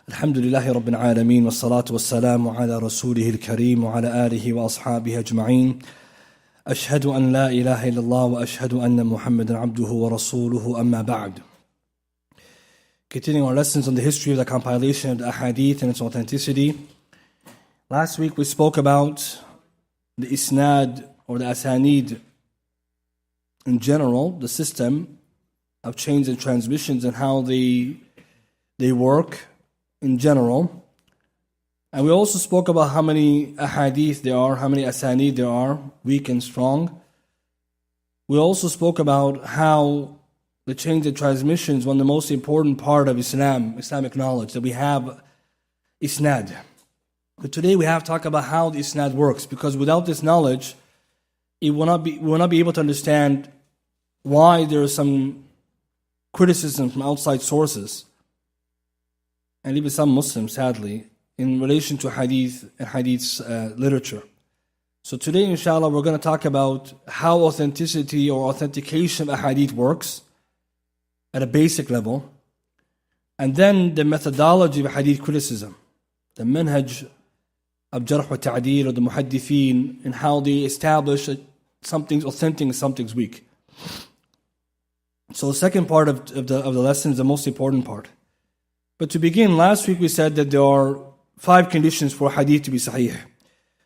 الحمد لله رب العالمين والصلاة والسلام على رسوله الكريم وعلى آله وأصحابه أجمعين أشهد أن لا إله إلا الله وأشهد أن محمدا عبده ورسوله أما بعد. Continuing our lessons on the history of the compilation of the Hadith and its authenticity. Last week we spoke about the isnad or the asanid in general, the system of chains and transmissions and how they work in general. And we also spoke about how many ahadith there are, how many asanid there are, weak and strong. We also spoke about how the chains and transmissions, one of the most important part of Islamic knowledge, that we have isnad. But today we have to talk about how the isnad works, because without this knowledge, we will not be able to understand why there is some criticism from outside sources, and even some Muslims, sadly, in relation to hadith and hadith's literature. So today, inshallah, we're going to talk about how authenticity or authentication of a hadith works at a basic level, and then the methodology of hadith criticism, the manhaj of jarh wa ta'deel or the muhaddithin, and how they establish that something's authentic and something's weak. So the second part of the lesson is the most important part. But to begin, last week we said that there are 5 conditions for hadith to be sahih.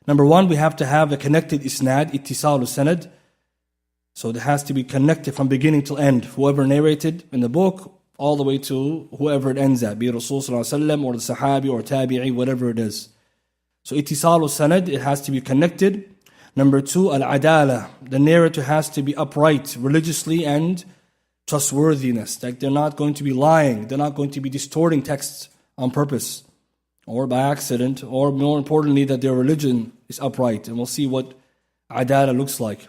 Number 1, we have to have a connected isnad, ittisalu sanad. So it has to be connected from beginning till end. Whoever narrated in the book, all the way to whoever it ends at, be it Rasul sallallahu alaihi wasallam or the sahabi or tabi'i, whatever it is. So ittisalu sanad, it has to be connected. Number 2, al-adala, the narrator has to be upright religiously and trustworthiness, like they're not going to be lying, they're not going to be distorting texts on purpose or by accident, or more importantly that their religion is upright, and we'll see what adala looks like.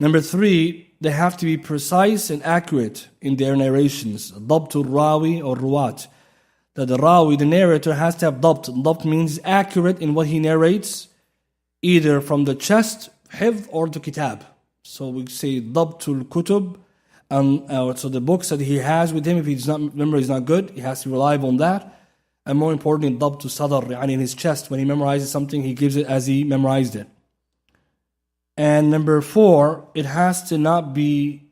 Number 3, they have to be precise and accurate in their narrations, dabtul rawi or ruwat, that the rawi, the narrator, has to have dabt. Dabt means accurate in what he narrates, either from the chest, hifd, or the kitab. So we say dabtul kutub. So the books that he has with him, if his memory is not good, he has to rely on that. And more importantly, dabt to sadr, in his chest, when he memorizes something, he gives it as he memorized it. And number 4, it has to not be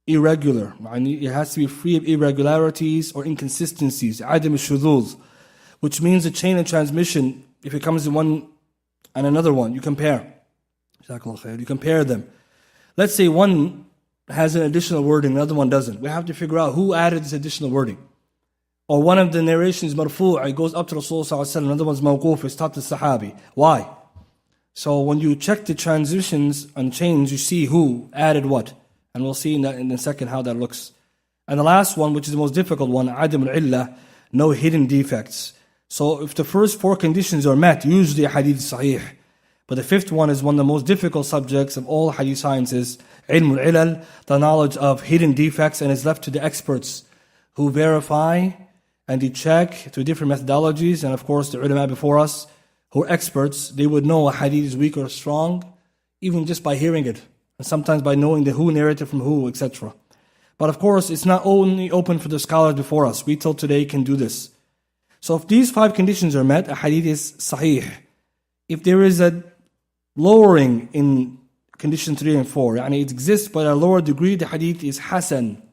irregular. It has to be free of irregularities or inconsistencies, adam al-shudhuz, which means the chain of transmission, if it comes in one and another one, you compare. You compare them. Let's say one has an additional wording, the other one doesn't. We have to figure out who added this additional wording. Or one of the narrations marfu', it goes up to Rasul sallallahu alaihi wasallam, another one's mawquf, it's taught to Sahabi. Why? So when you check the transitions and chains, you see who added what. And we'll see in a second how that looks. And the last one, which is the most difficult one, adam al-illah, no hidden defects. So if the first 4 conditions are met, usually a hadith is sahih. But the 5th one is one of the most difficult subjects of all hadith sciences, ilm al-ilal, the knowledge of hidden defects, and is left to the experts who verify and they check through different methodologies. And of course, the ulama before us, who are experts, they would know a hadith is weak or strong, even just by hearing it, and sometimes by knowing the who narrated from who, etc. But of course, it's not only open for the scholars before us. We till today can do this. So if these 5 conditions are met, a hadith is sahih. If there is a lowering in condition 3 and 4, it exists but at a lower degree, the hadith is hasan.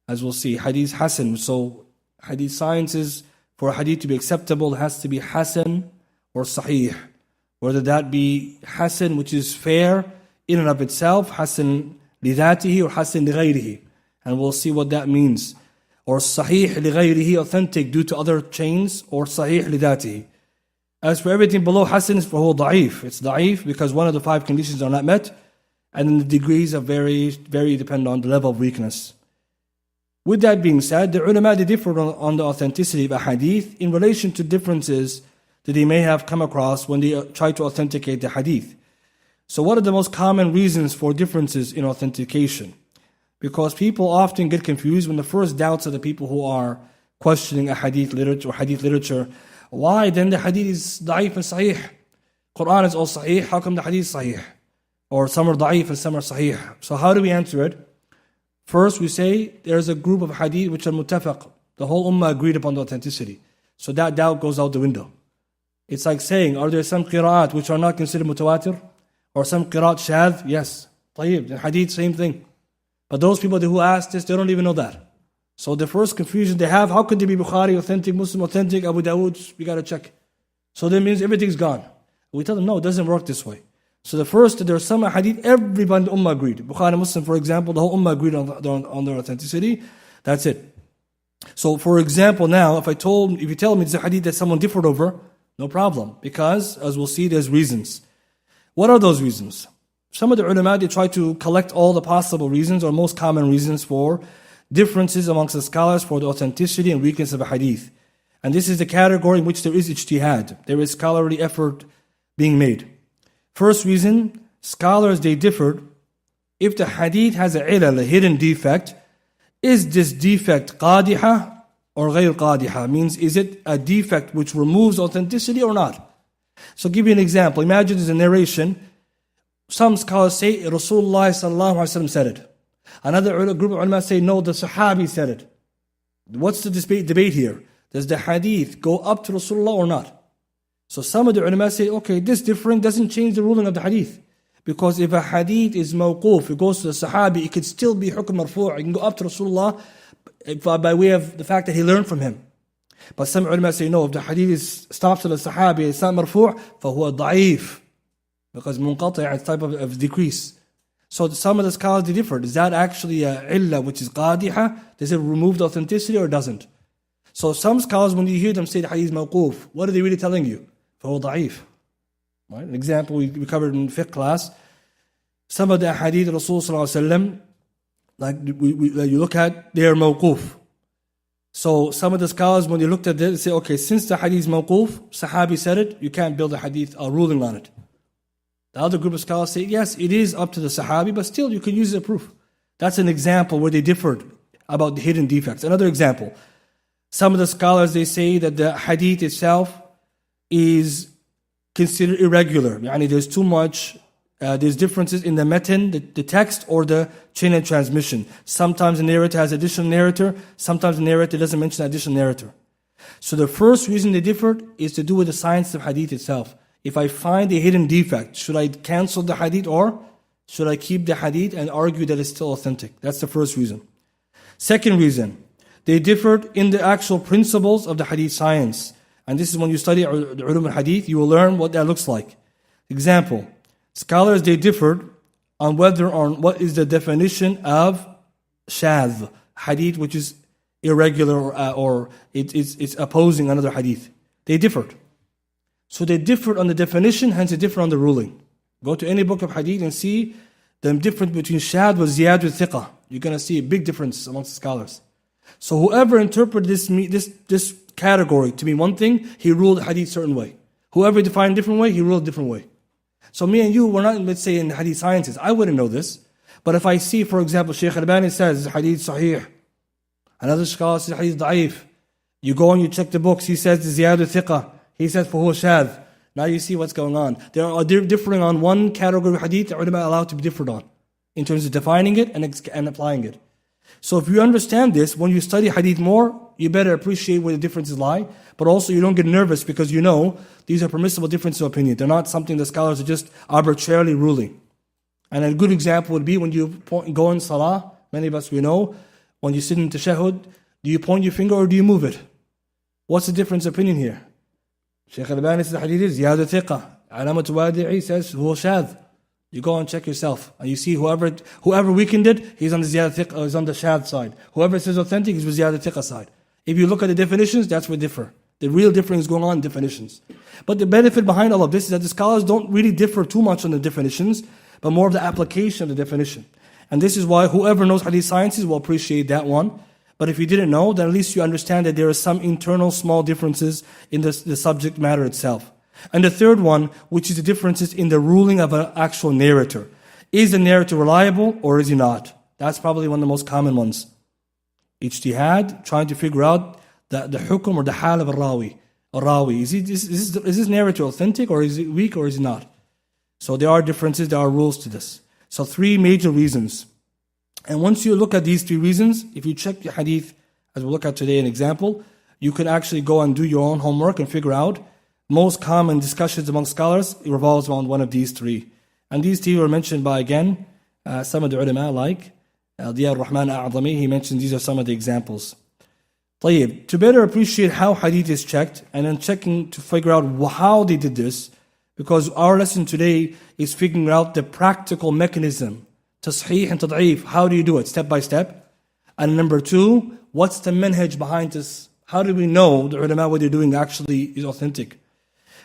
As we'll see, hadith hasan. So hadith science is, for a hadith to be acceptable, it has to be hasan or sahih. Whether that be hasan, which is fair in and of itself, hasan lidatihi or hasan lighayrihi. And we'll see what that means. Or sahih lighayrihi, authentic due to other chains, or sahih lidatihi. As for everything below hasan, is for da'if. It's da'if because one of the 5 conditions are not met, and then the degrees are very depend on the level of weakness. With that being said, the ulama, they differ on the authenticity of a hadith in relation to differences that they may have come across when they try to authenticate the hadith. So what are the most common reasons for differences in authentication? Because people often get confused when the first doubts of the people who are questioning a hadith literature. Why then the hadith is da'if and sahih? Quran is all sahih, how come the hadith is sahih? Or some are da'if and some are sahih. So how do we answer it? First we say there's a group of hadith which are muttafaq. The whole ummah agreed upon the authenticity. So that doubt goes out the window. It's like saying, are there some qira'at which are not considered mutawatir? Or some qira'at shadh? Yes. Tayyib. In hadith, same thing. But those people who ask this, they don't even know that. So the first confusion they have, how could they be Bukhari authentic, Muslim authentic, Abu Dawood? We got to check. So that means everything's gone. We tell them, no, it doesn't work this way. So the first, there are some hadith, everybody in the ummah agreed. Bukhari Muslim, for example, the whole ummah agreed on their authenticity. That's it. So for example, now, if you tell me it's a hadith that someone differed over, no problem. Because, as we'll see, there's reasons. What are those reasons? Some of the ulama, they try to collect all the possible reasons or most common reasons for differences amongst the scholars for the authenticity and weakness of a hadith. And this is the category in which there is ijtihad. There is scholarly effort being made. First reason, scholars, they differed. If the hadith has a ilal, a hidden defect, is this defect qadiha or ghayr qadiha? Means, is it a defect which removes authenticity or not? So give you an example. Imagine there's a narration. Some scholars say Rasulullah sallallahu alaihi wasallam said it. Another group of ulama say, no, the Sahabi said it. What's the debate here? Does the hadith go up to Rasulullah or not? So some of the ulama say, okay, this difference doesn't change the ruling of the hadith. Because if a hadith is mawquf, it goes to the Sahabi, it could still be hukm marfu', it can go up to Rasulullah by way of the fact that he learned from him. But some ulama say, no, if the hadith stops at the Sahabi, it's not marfu', فهو ضعيف. Because munqati' is type of decrease. So some of the scholars, they differ. Is that actually a illah which is qadiha? Does it remove the authenticity or doesn't? So some scholars, when you hear them say the hadith is mawquf, what are they really telling you? فهو ضعيف. Right? An example we covered in fiqh class. Some of the hadith of Rasul sallallahu alaihi wasallam, like you look at, they are mawquf. So some of the scholars, when they looked at this, they say, okay, since the hadith is mawquf, Sahabi said it, you can't build a hadith, a ruling on it. The other group of scholars say, yes, it is up to the Sahabi, but still you can use it as a proof. That's an example where they differed about the hidden defects. Another example, some of the scholars, they say that the hadith itself is considered irregular. Yani there's too much, there's differences in the matan, the text, or the chain of transmission. Sometimes the narrator has additional narrator, sometimes the narrator doesn't mention additional narrator. So the first reason they differed is to do with the science of hadith itself. If I find a hidden defect, should I cancel the hadith or should I keep the hadith and argue that it's still authentic? That's the first reason. Second reason, they differed in the actual principles of the hadith science. And this is when you study the ulum al-hadith, you will learn what that looks like. Example, scholars, they differed on what is the definition of shadh, hadith which is irregular or it's opposing another hadith. They differed. So they differed on the definition, hence they differ on the ruling. Go to any book of hadith and see the difference between shadh and ziyad thiqah. You're going to see a big difference amongst the scholars. So whoever interpreted this category to mean one thing, he ruled hadith a certain way. Whoever defined a different way, he ruled a different way. So me and you, we're not, let's say, in hadith sciences. I wouldn't know this. But if I see, for example, Shaykh Albani says hadith sahih, another scholar says hadith da'if, you go and you check the books, he says ziyad thiqah, he says fahuwa shadh. Now you see what's going on. They're differing on one category of hadith that ulama are allowed to be different on, in terms of defining it and applying it. So if you understand this, when you study hadith more, you better appreciate where the differences lie, but also you don't get nervous because you know these are permissible differences of opinion. They're not something the scholars are just arbitrarily ruling. And a good example would be when you go in salah, many of us we know, when you sit in tashahhud, do you point your finger or do you move it? What's the difference of opinion here? Shaykh Albani says the hadith is ziyad thiqah. Alamat Wadi'i says huwa shadh. You go and check yourself, and you see whoever weakened it, he's on the ziyad thiqah, he's on the shadh side. Whoever says authentic, he's with ziyad thiqah side. If you look at the definitions, that's where they differ. The real difference is going on in definitions. But the benefit behind all of this is that the scholars don't really differ too much on the definitions, but more of the application of the definition. And this is why whoever knows hadith sciences will appreciate that one. But if you didn't know, then at least you understand that there are some internal small differences in the subject matter itself. And the third one, which is the differences in the ruling of an actual narrator. Is the narrator reliable or is he not? That's probably one of the most common ones. Ijtihad, trying to figure out the hukum or the hal of a rawi. Is this narrator authentic or is it weak or is it not? So there are differences, there are rules to this. So three major reasons. And once you look at these three reasons, if you check the hadith, as we'll look at today an example, you can actually go and do your own homework and figure out most common discussions among scholars. It revolves around one of these three. And these three were mentioned by, again, some of the ulama like Diya Rahman A'adami. He mentioned these are some of the examples. طيب, to better appreciate how hadith is checked and then checking to figure out how they did this, because our lesson today is figuring out the practical mechanism, tasheeh and tad'if. How do you do it step by step? And number two, what's the manhaj behind this? How do we know the ulama what they're doing actually is authentic?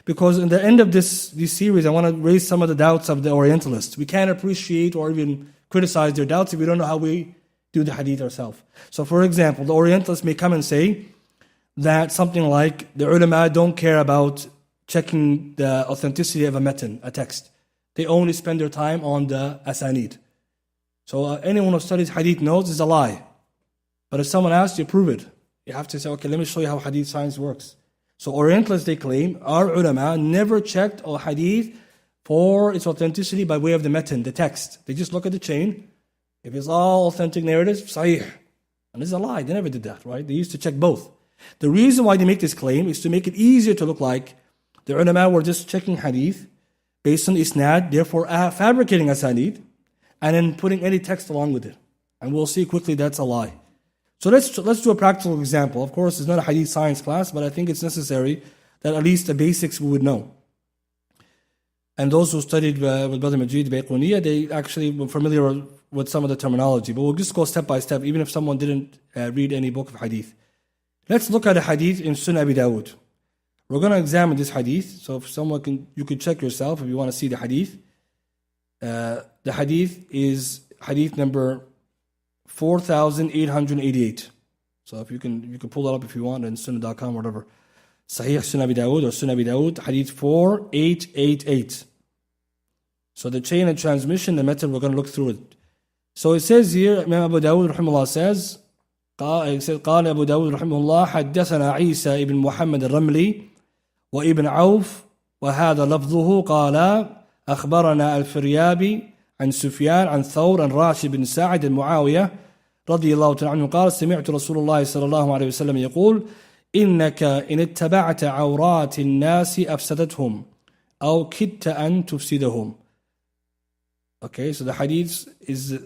Because in the end of this series, I want to raise some of the doubts of the Orientalists. We can't appreciate or even criticize their doubts if we don't know how we do the hadith ourselves. So for example, the Orientalists may come and say that something like the ulama don't care about checking the authenticity of a matan, a text. They only spend their time on the asanid. So anyone who studies hadith knows it's a lie. But if someone asks you, prove it. You have to say, okay, let me show you how hadith science works. So Orientalists, they claim, our ulama never checked a hadith for its authenticity by way of the matan, the text. They just look at the chain. If it's all authentic narratives, sahih. And this is a lie. They never did that, right? They used to check both. The reason why they make this claim is to make it easier to look like the ulama were just checking hadith based on isnad, therefore fabricating asanid, and then putting any text along with it. And we'll see quickly that's a lie. So let's do a practical example. Of course, it's not a hadith science class, but I think it's necessary that at least the basics we would know. And those who studied with Brother Majid Bayquniya, they actually were familiar with some of the terminology. But we'll just go step by step, even if someone didn't read any book of hadith. Let's look at a hadith in Sunan Abi Dawud. We're going to examine this hadith. So if someone you could check yourself if you want to see the hadith. The hadith is hadith number 4,888. So if you can pull that up if you want in sunnah.com or whatever. Sahih Sunan Abi Dawud or Sunan Abi Dawud, hadith 4888. So the chain of transmission, the method, we're going to look through it. So it says here, Imam Abu Dawud rahimahullah says, قال أبو داود رحمه الله حدثنا عيسى ابن محمد الرملي وابن عوف وهذا لفظه قال أخبرنا الفريابي عن سفيان عن ثور عن راشد بن سعد المعاوية رضي الله تعالى عنه قال سمعت رسول الله صلى الله عليه وسلم يقول إنك إن اتبعت عورات الناس أفسدتهم أو كدت أن تفسدهم. Okay, so the hadith is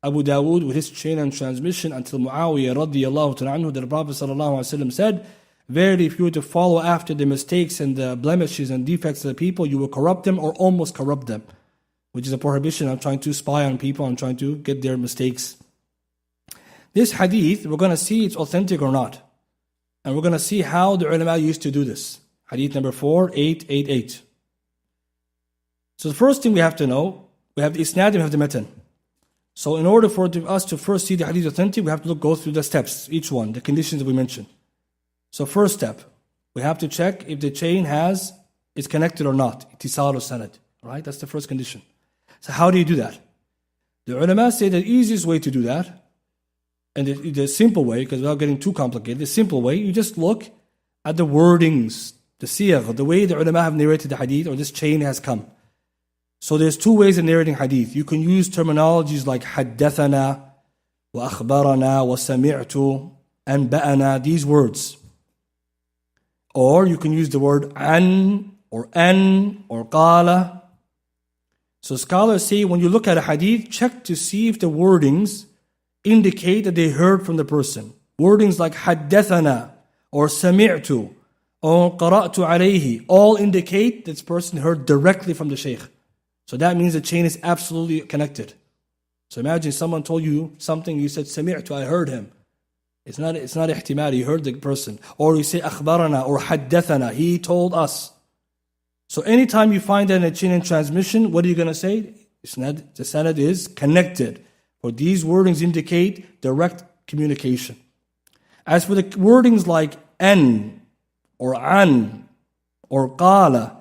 Abu Dawood with his chain and transmission until Muawiyah radiyallahu ta'ala anhu, that the Prophet sallallahu alaihi wasallam said, verily if you were to follow after the mistakes and the blemishes and defects of the people, you will corrupt them or almost corrupt them, which is a prohibition of trying to spy on people and trying to get their mistakes. This hadith, we're going to see it's authentic or not. And we're going to see how the ulama used to do this. Hadith number 4888. So the first thing we have to know, we have the isnad and we have the matan. So in order for us to first see the hadith authentic, we have to go through the steps, each one, the conditions that we mentioned. So first step, we have to check if the chain is connected or not. Ittisal or sanad. Right? That's the first condition. So how do you do that? The ulama say the easiest way to do that, and the simple way, because without getting too complicated, the simple way, you just look at the wordings, the siyagh, the way the ulama have narrated the hadith or this chain has come. So there's two ways of narrating hadith. You can use terminologies like haddathana, wa akhbarana, wa sami'tu, and ba'ana, these words. Or you can use the word an, or qala. So scholars say when you look at a hadith, check to see if the wordings indicate that they heard from the person. Wordings like haddathana, or sami'tu, or qara'tu alayhi, all indicate that this person heard directly from the shaykh. So that means the chain is absolutely connected. So imagine someone told you something, you said, Sami'tu, I heard him. It's not ihtimal, you heard the person. Or you say, akhbarana, or haddathana, he told us. So anytime you find that in a chain and transmission, what are you going to say? The sanad is connected. For these wordings indicate direct communication. As for the wordings like an, or an, or qala,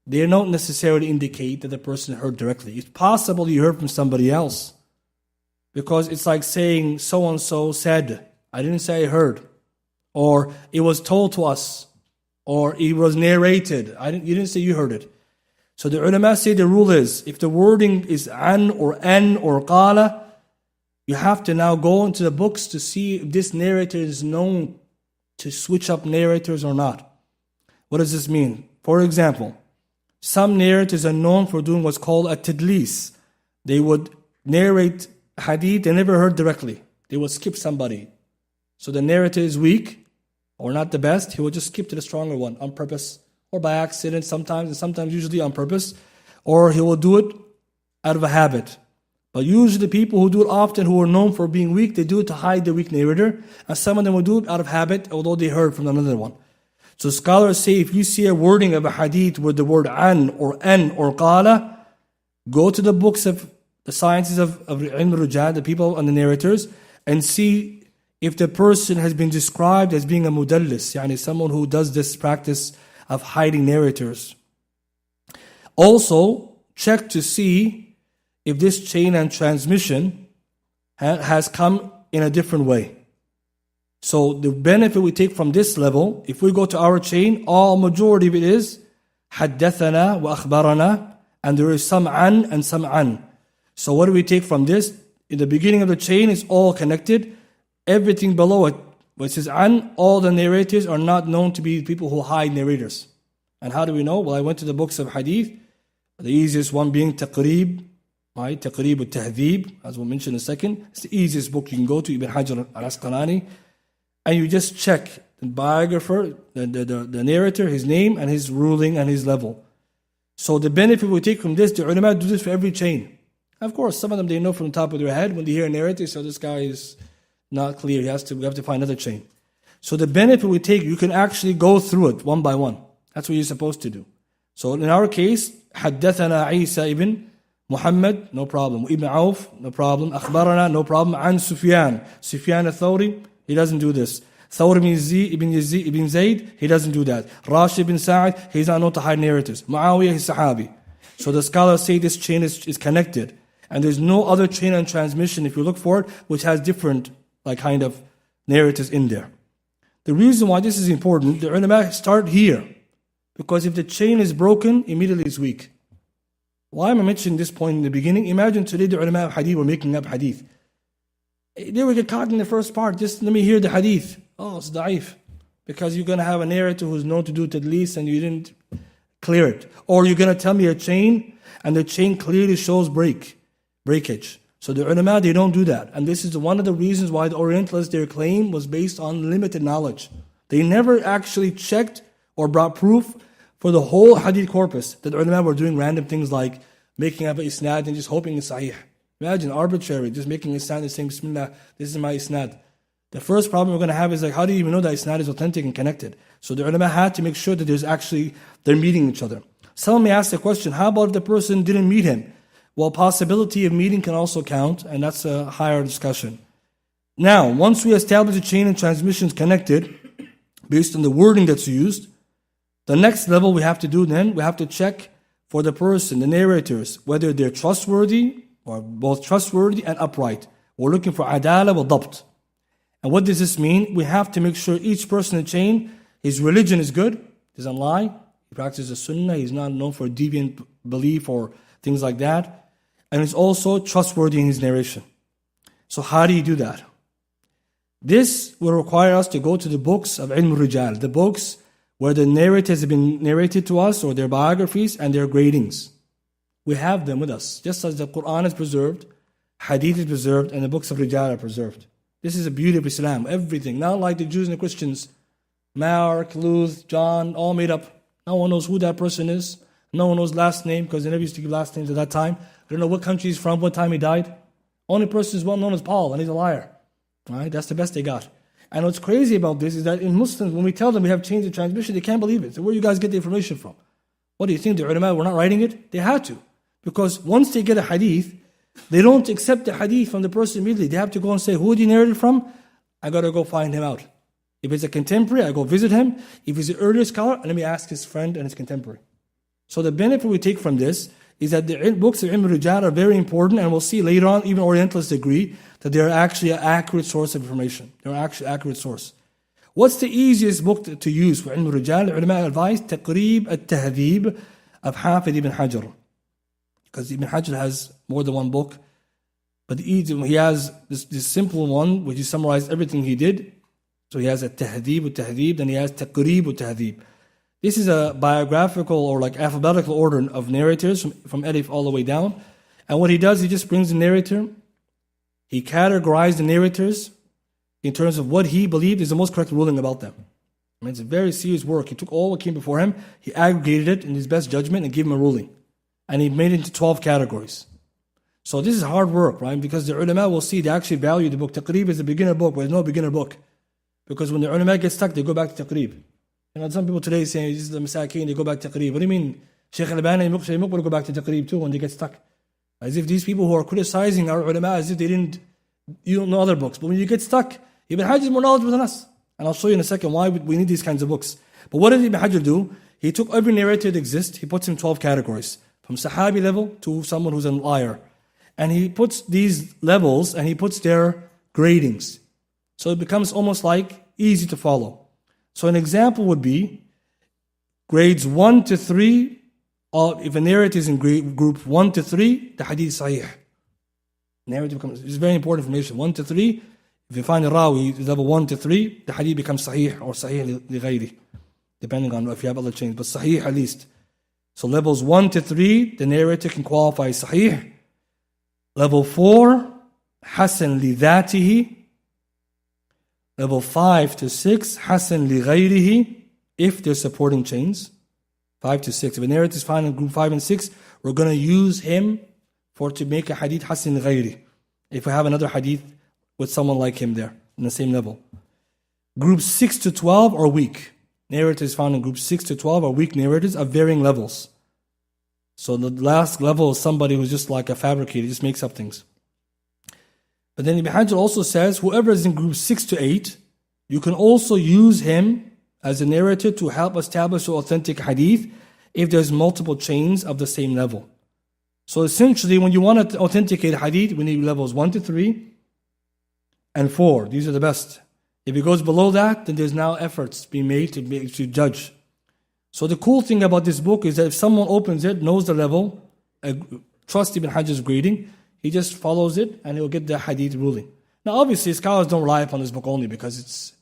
they don't necessarily indicate that the person heard directly. It's possible you heard from somebody else. Because it's like saying, so-and-so said, I didn't say I heard. Or it was told to us. Or it was narrated. You didn't say you heard it. So the ulama say the rule is, if the wording is an or qala, you have to now go into the books to see if this narrator is known to switch up narrators or not. What does this mean? For example, some narrators are known for doing what's called a tadlis. They would narrate hadith they never heard directly. They would skip somebody. So the narrator is weak or not the best. He will just skip to the stronger one on purpose or by accident sometimes, and sometimes usually on purpose. Or he will do it out of a habit. But usually people who do it often, who are known for being weak, they do it to hide the weak narrator. And some of them will do it out of habit, although they heard from another one. So scholars say if you see a wording of a hadith with the word an or qala, go to the books of the sciences of ilm al-rijal, the people and the narrators, and see if the person has been described as being a mudallis, yani someone who does this practice of hiding narrators. Also, check to see if this chain and transmission has come in a different way. So the benefit we take from this level, if we go to our chain, all majority of it is حدثنا وأخبرنا, and there is some an and some an. So what do we take from this? In the beginning of the chain, it's all connected. Everything below it, which says an, all the narrators are not known to be people who hide narrators. And how do we know? Well, I went to the books of hadith, the easiest one being Taqrib, right? Taqrib al-Tahdhib, as we'll mention in a second. It's the easiest book you can go to, Ibn Hajar al-Asqalani. And you just check the biographer, the narrator, his name and his ruling and his level. So the benefit we take from this, the ulama do this for every chain. Of course, some of them they know from the top of their head. When they hear a narrator, so this guy is not clear. We have to find another chain. So the benefit we take, you can actually go through it one by one. That's what you're supposed to do. So in our case, حدثنا عيسى ibn Muhammad, no problem. Ibn Auf, no problem. أخبرنا, no problem. عن سفيان, Sufyan al-Thawri, he doesn't do this. Thawr ibn Zayd, he doesn't do that. Rashid ibn Sa'id, he's not known to hide narrators. Muawiyah, he's Sahabi. So the scholars say this chain is connected. And there's no other chain and transmission, if you look for it, which has different kind of narratives in there. The reason why this is important, the ulama start here. Because if the chain is broken, immediately it's weak. Why am I mentioning this point in the beginning? Imagine today the ulama of hadith were making up hadith. They would get caught in the first part. Just let me hear the hadith. Oh, it's da'if. Because you're going to have a narrator who's known to do tadlis and you didn't clear it. Or you're going to tell me a chain and the chain clearly shows breakage. So the ulama, they don't do that. And this is one of the reasons why the Orientalists, their claim was based on limited knowledge. They never actually checked or brought proof for the whole hadith corpus. That the ulama were doing random things like making up an isnad and just hoping it's sahih. Imagine arbitrary, just making isnad and saying, Bismillah, this is my isnad. The first problem we're going to have is how do you even know that isnad is authentic and connected? So the ulama had to make sure that they're meeting each other. Someone may ask the question, how about if the person didn't meet him? Well, possibility of meeting can also count, and that's a higher discussion. Now, once we establish the chain and transmissions connected, based on the wording that's used, the next level we have to do then, we have to check for the person, the narrators, whether they're trustworthy, or both trustworthy and upright. We're looking for adala wa dabt. And what does this mean? We have to make sure each person in the chain, his religion is good, doesn't lie, he practices the sunnah, he's not known for deviant belief or things like that. And he's also trustworthy in his narration. So how do you do that? This will require us to go to the books of ilm al-rijal, the books where the narrators have been narrated to us, or their biographies and their gradings. We have them with us. Just as the Quran is preserved, Hadith is preserved, and the books of Rijal are preserved. This is the beauty of Islam. Everything. Not like the Jews and the Christians. Mark, Luth, John, all made up. No one knows who that person is. No one knows last name, because they never used to give last names at that time. I don't know what country he's from, what time he died. Only person is well known as Paul, and he's a liar. Right? That's the best they got. And what's crazy about this is that in Muslims, when we tell them we have changed the transmission, they can't believe it. So where do you guys get the information from? What do you think? The ulama were not writing it? They had to. Because once they get a hadith, they don't accept the hadith from the person immediately. They have to go and say, who did he narrate it from? I got to go find him out. If it's a contemporary, I go visit him. If he's an earlier scholar, let me ask his friend and his contemporary. So the benefit we take from this is that the books of Ilm al-Rijal are very important, and we'll see later on, even Orientalists agree, that they're actually an accurate source of information. They're actually an accurate source. What's the easiest book to use for Ilm al-Rijal? The ulama advise Taqrib al-Tahdhib of Hafid ibn Hajar. Because Ibn Hajar has more than one book, but he has this simple one, which he summarized everything he did. So he has a tahdhib, then he has taqrib. This is a biographical or like alphabetical order of narrators from Alif all the way down. And what he does, he just brings the narrator. He categorized the narrators in terms of what he believed is the most correct ruling about them. I mean, it's a very serious work. He took all what came before him, he aggregated it in his best judgment and gave him a ruling. And he made it into 12 categories. So this is hard work, right? Because the ulama will see, they actually value the book. Taqrib is a beginner book, but there's no beginner book. Because when the ulama get stuck, they go back to Taqrib. You know, some people today say, this is the Masakeen, they go back to Taqrib. What do you mean? Shaykh al-Albani and Shaykh Muqbil go back to Taqrib too when they get stuck. As if these people who are criticizing our ulama, as if you don't know other books. But when you get stuck, Ibn Hajar is more knowledgeable than us. And I'll show you in a second why we need these kinds of books. But what did Ibn Hajar do? He took every narrator that exists, he puts in 12 categories. From Sahabi level to someone who's a liar. And he puts these levels and he puts their gradings. So it becomes almost like easy to follow. So an example would be grades 1 to 3. If a narrative is in group 1 to 3, the hadith is sahih. Narrative becomes, it's very important information. 1 to 3, if you find a rawi level 1 to 3, the hadith becomes sahih or sahih li ghayri, depending on if you have other chains, but sahih at least. So levels 1 to 3, the narrator can qualify as sahih. Level 4, hasan li dhatihi. Level 5 to 6, hasan li ghayrihi, if they're supporting chains. 5 to 6. If a narrator is found in group 5 and 6, we're going to use him to make a hadith hasan li ghayri. If we have another hadith with someone like him there, in the same level. Groups 6 to 12 are weak. Narrators found in groups 6 to 12 are weak narrators of varying levels. So the last level is somebody who's just like a fabricator, just makes up things. But then Ibn Hajar also says, whoever is in groups 6 to 8, you can also use him as a narrator to help establish the authentic hadith if there's multiple chains of the same level. So essentially, when you want to authenticate hadith, we need levels 1 to 3 and 4. These are the best. If it goes below that, then there's now efforts being made to judge. So the cool thing about this book is that if someone opens it, knows the level, trusts Ibn Hajar's grading, he just follows it and he'll get the hadith ruling. Now obviously scholars don't rely upon this book only because it's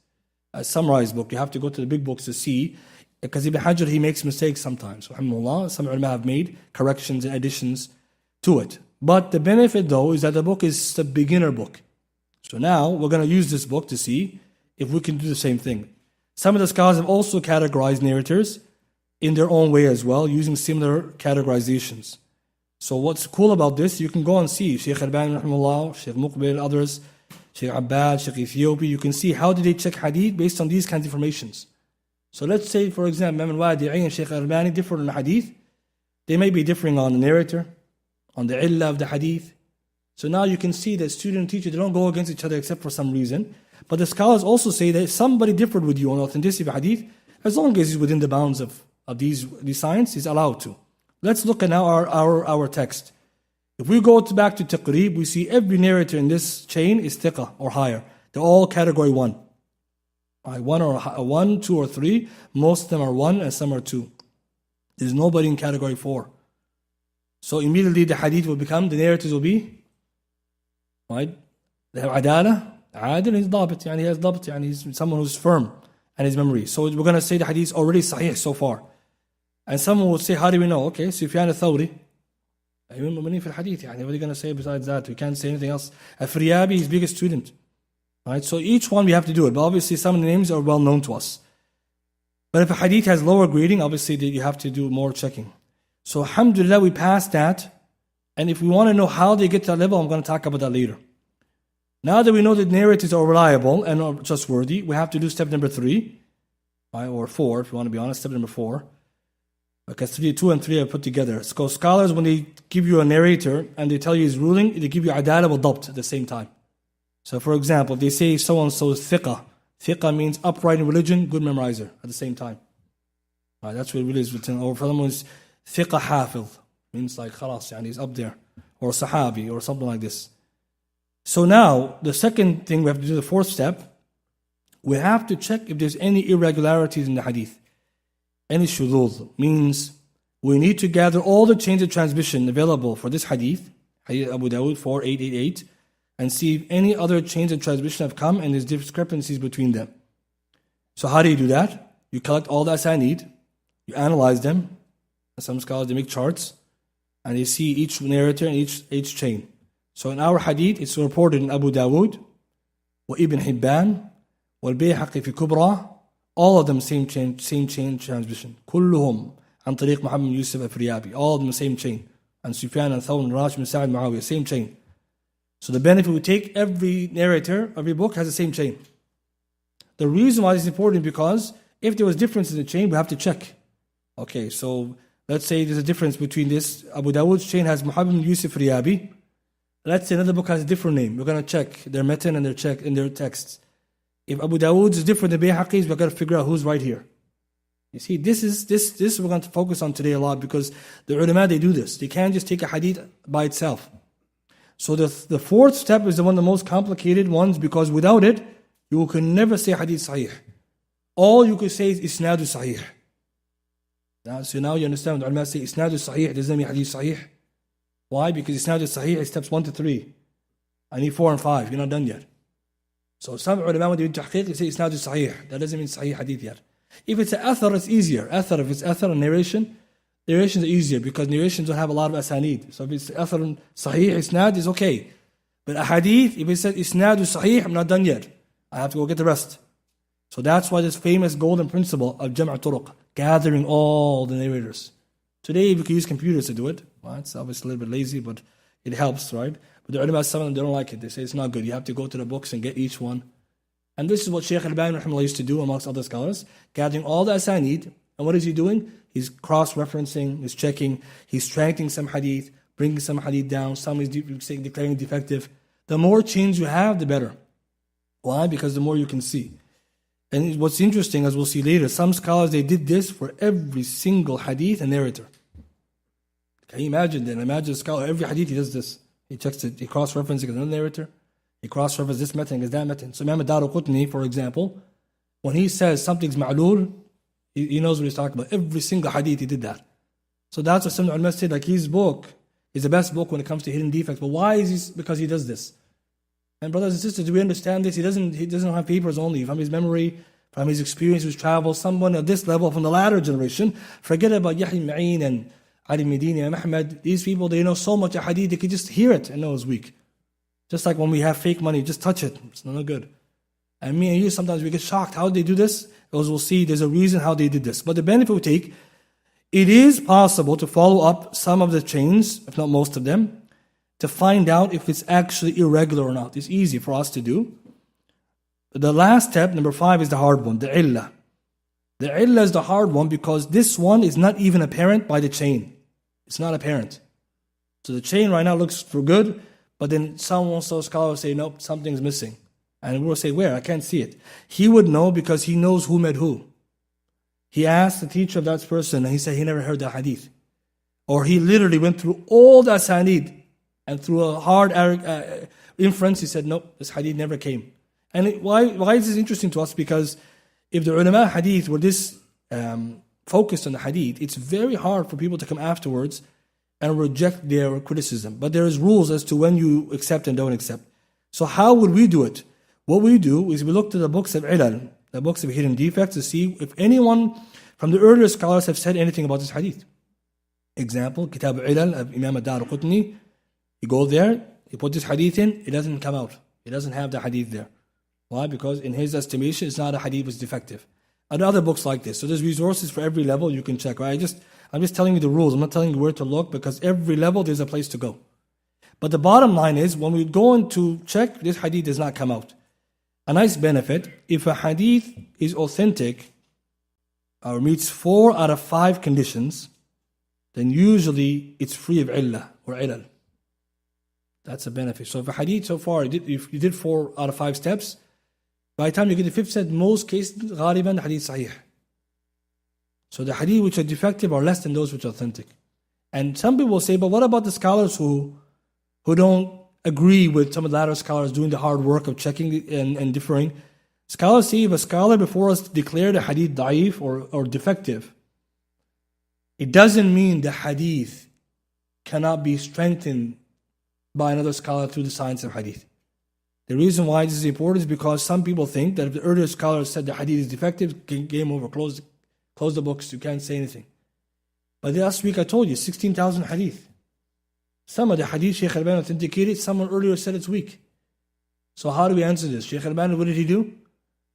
a summarized book. You have to go to the big books to see, because Ibn Hajar, he makes mistakes sometimes. Rahimahullah, some ulama have made corrections and additions to it. But the benefit though is that the book is a beginner book. So now we're going to use this book to see if we can do the same thing. Some of the scholars have also categorized narrators in their own way as well, using similar categorizations. So what's cool about this, you can go and see Shaykh Albani rahimahullah, Shaykh Muqbil, others, Shaykh Abbad, Shaykh Ethiopi, you can see how did they check hadith based on these kinds of informations. So let's say, for example, Imam al-Wadi'i and Shaykh Albani differ on the hadith. They may be differing on the narrator, on the illah of the hadith. So now you can see that student and teacher, they don't go against each other except for some reason. But the scholars also say that if somebody differed with you on authenticity of hadith, as long as he's within the bounds of these science, he's allowed to. Let's look at now our text. If we go back to Taqrib, we see every narrator in this chain is thiqa or higher. They're all category 1. Right, 1, 2, or 3. Most of them are 1 and some are 2. There's nobody in category 4. So immediately the hadith will become, the narrators will be, right? They have adala, adil, he's dabit, he has dabit, he's someone who's firm and his memory. So we're going to say the hadith is already sahih so far. And someone will say, how do we know? Okay, Sufyan al-Thawri, what are you going to say besides that? We can't say anything else. Al-Firyabi, his biggest student. Right? So each one we have to do it. But obviously some of the names are well known to us. But if a hadith has lower grading, obviously you have to do more checking. So alhamdulillah, we passed that. And if we want to know how they get to that level, I'm going to talk about that later. Now that we know that narrators are reliable and are trustworthy, we have to do step number 3. Right? Or 4, if you want to be honest, step number 4. Because 2 and 3 are put together. So scholars, when they give you a narrator and they tell you his ruling, they give you adala wa dabt at the same time. So for example, if they say so-and-so is thiqa. Thiqa means upright in religion, good memorizer at the same time. Right, that's what it really is written. Or for someone who's thiqa hafidh, means like khalas, he's up there. Or sahabi, or something like this. So now, the second thing we have to do, the 4th step, we have to check if there's any irregularities in the hadith. Any shudud means we need to gather all the chains of transmission available for this hadith, Hadith Abu Dawud 4888, and see if any other chains of transmission have come and there's discrepancies between them. So how do you do that? You collect all the asanid, you analyze them. Some scholars, they make charts, and you see each narrator and each chain. So in our hadith, it's reported in Abu Dawood, wa Ibn Hibban, wal Bayhaqi fi Kubra, all of them same chain transmission. كلهم عن طريق محمد يوسف الفريابي, all of them same chain. And Sufyan and Thawr and Rashid bin Sa'id Muawiyah, same chain. So the benefit we take, every narrator, every book has the same chain. The reason why it's important is because if there was difference in the chain, we have to check. Okay, so let's say there's a difference between this. Abu Dawood's chain has Muhammad bin Yusuf Riyabi. Let's say another book has a different name. We're going to check their matan and their texts. If Abu Dawood's is different than Bayhaqi's, we're going to figure out who's right here. You see, this we're going to focus on today a lot, because the ulama, they do this. They can't just take a hadith by itself. So the fourth step is the one of the most complicated ones, because without it, you can never say hadith sahih. All you could say is isnadu sahih. So now you understand when the ulama say isnadu sahih, doesn't mean hadith sahih. Why? Because isnadu sahih is steps 1 to 3. I need 4 and 5. You're not done yet. So some ulama, when they do tahqiq, they say isnadu sahih. That doesn't mean sahih hadith yet. If it's an athar, it's easier. If it's athar and narrations are easier, because narrations don't have a lot of asanid. So if it's athar and sahih, isnad is okay. But a hadith, if it says isnadu sahih, I'm not done yet. I have to go get the rest. So that's why this famous golden principle of Jam' turuq, gathering all the narrators. Today we can use computers to do it. Well, it's obviously a little bit lazy, but it helps, right? But the ulama, some of them, they don't like it. They say it's not good. You have to go to the books and get each one. And this is what Shaykh Al-Albani rahimahullah used to do amongst other scholars, gathering all the asanid. And what is he doing? He's cross-referencing, he's checking, he's strengthening some hadith, bringing some hadith down, some he's declaring defective. The more chains you have, the better. Why? Because the more you can see. And what's interesting, as we'll see later, some scholars, they did this for every single hadith and narrator. Can you imagine that? Imagine a scholar, every hadith he does this. He checks it, he cross-references another narrator. He cross-references this matan against that matan. So Imam ad-Daraqutni, for example, when he says something's ma'lul, he knows what he's talking about. Every single hadith he did that. So that's what some ulama said, like his book is the best book when it comes to hidden defects. But why is he? Because he does this. And brothers and sisters, do we understand this? He doesn't have papers only. From his memory, from his experience, his travel, someone at this level, from the latter generation, forget about Yahya Ma'in and Ali Medini and Ahmed. These people, they know so much hadith, they could just hear it and know it's weak. Just like when we have fake money, just touch it. It's not good. And me and you, sometimes we get shocked. How did they do this? Because we'll see there's a reason how they did this. But the benefit we take, it is possible to follow up some of the chains, if not most of them, to find out if it's actually irregular or not. It's easy for us to do. The last step, number 5, is the hard one, the illah. The illah is the hard one because this one is not even apparent by the chain. It's not apparent. So the chain right now looks for good, but then some scholars will say, nope, something's missing. And we'll say, where? I can't see it. He would know because he knows who met who. He asked the teacher of that person and he said he never heard the hadith. Or he literally went through all the asanid and through a hard inference, he said, nope, this hadith never came. And why is this interesting to us? Because if the ulama hadith were this focused on the hadith, it's very hard for people to come afterwards and reject their criticism. But there is rules as to when you accept and don't accept. So how would we do it? What we do is we look to the books of ilal, the books of hidden defects, to see if anyone from the earlier scholars have said anything about this hadith. Example, Kitab Ilal of Imam ad-Daraqutni. You go there, you put this hadith in, it doesn't come out. It doesn't have the hadith there. Why? Because in his estimation, it's not a hadith, it's defective. And other books like this. So there's resources for every level you can check. Right? I'm just telling you the rules. I'm not telling you where to look, because every level there's a place to go. But the bottom line is, when we go in to check, this hadith does not come out. A nice benefit, if a hadith is authentic or meets 4 out of 5 conditions, then usually it's free of illah or ilal. That's a benefit. So if a hadith so far, if you did 4 out of 5 steps, by the time you get the 5th step, most cases, ghaliban, the hadith sahih. So the hadith which are defective are less than those which are authentic. And some people will say, but what about the scholars who don't agree with some of the latter scholars doing the hard work of checking and differing? Scholars say if a scholar before us declared a hadith da'if or defective, it doesn't mean the hadith cannot be strengthened by another scholar through the science of hadith. The reason why this is important is because some people think that if the earlier scholars said the hadith is defective, game over, close the books, you can't say anything. But last week I told you, 16,000 hadith. Some of the hadith Shaykh Al-Albani authenticated, someone earlier said it's weak. So how do we answer this? Shaykh Al-Albani, what did he do?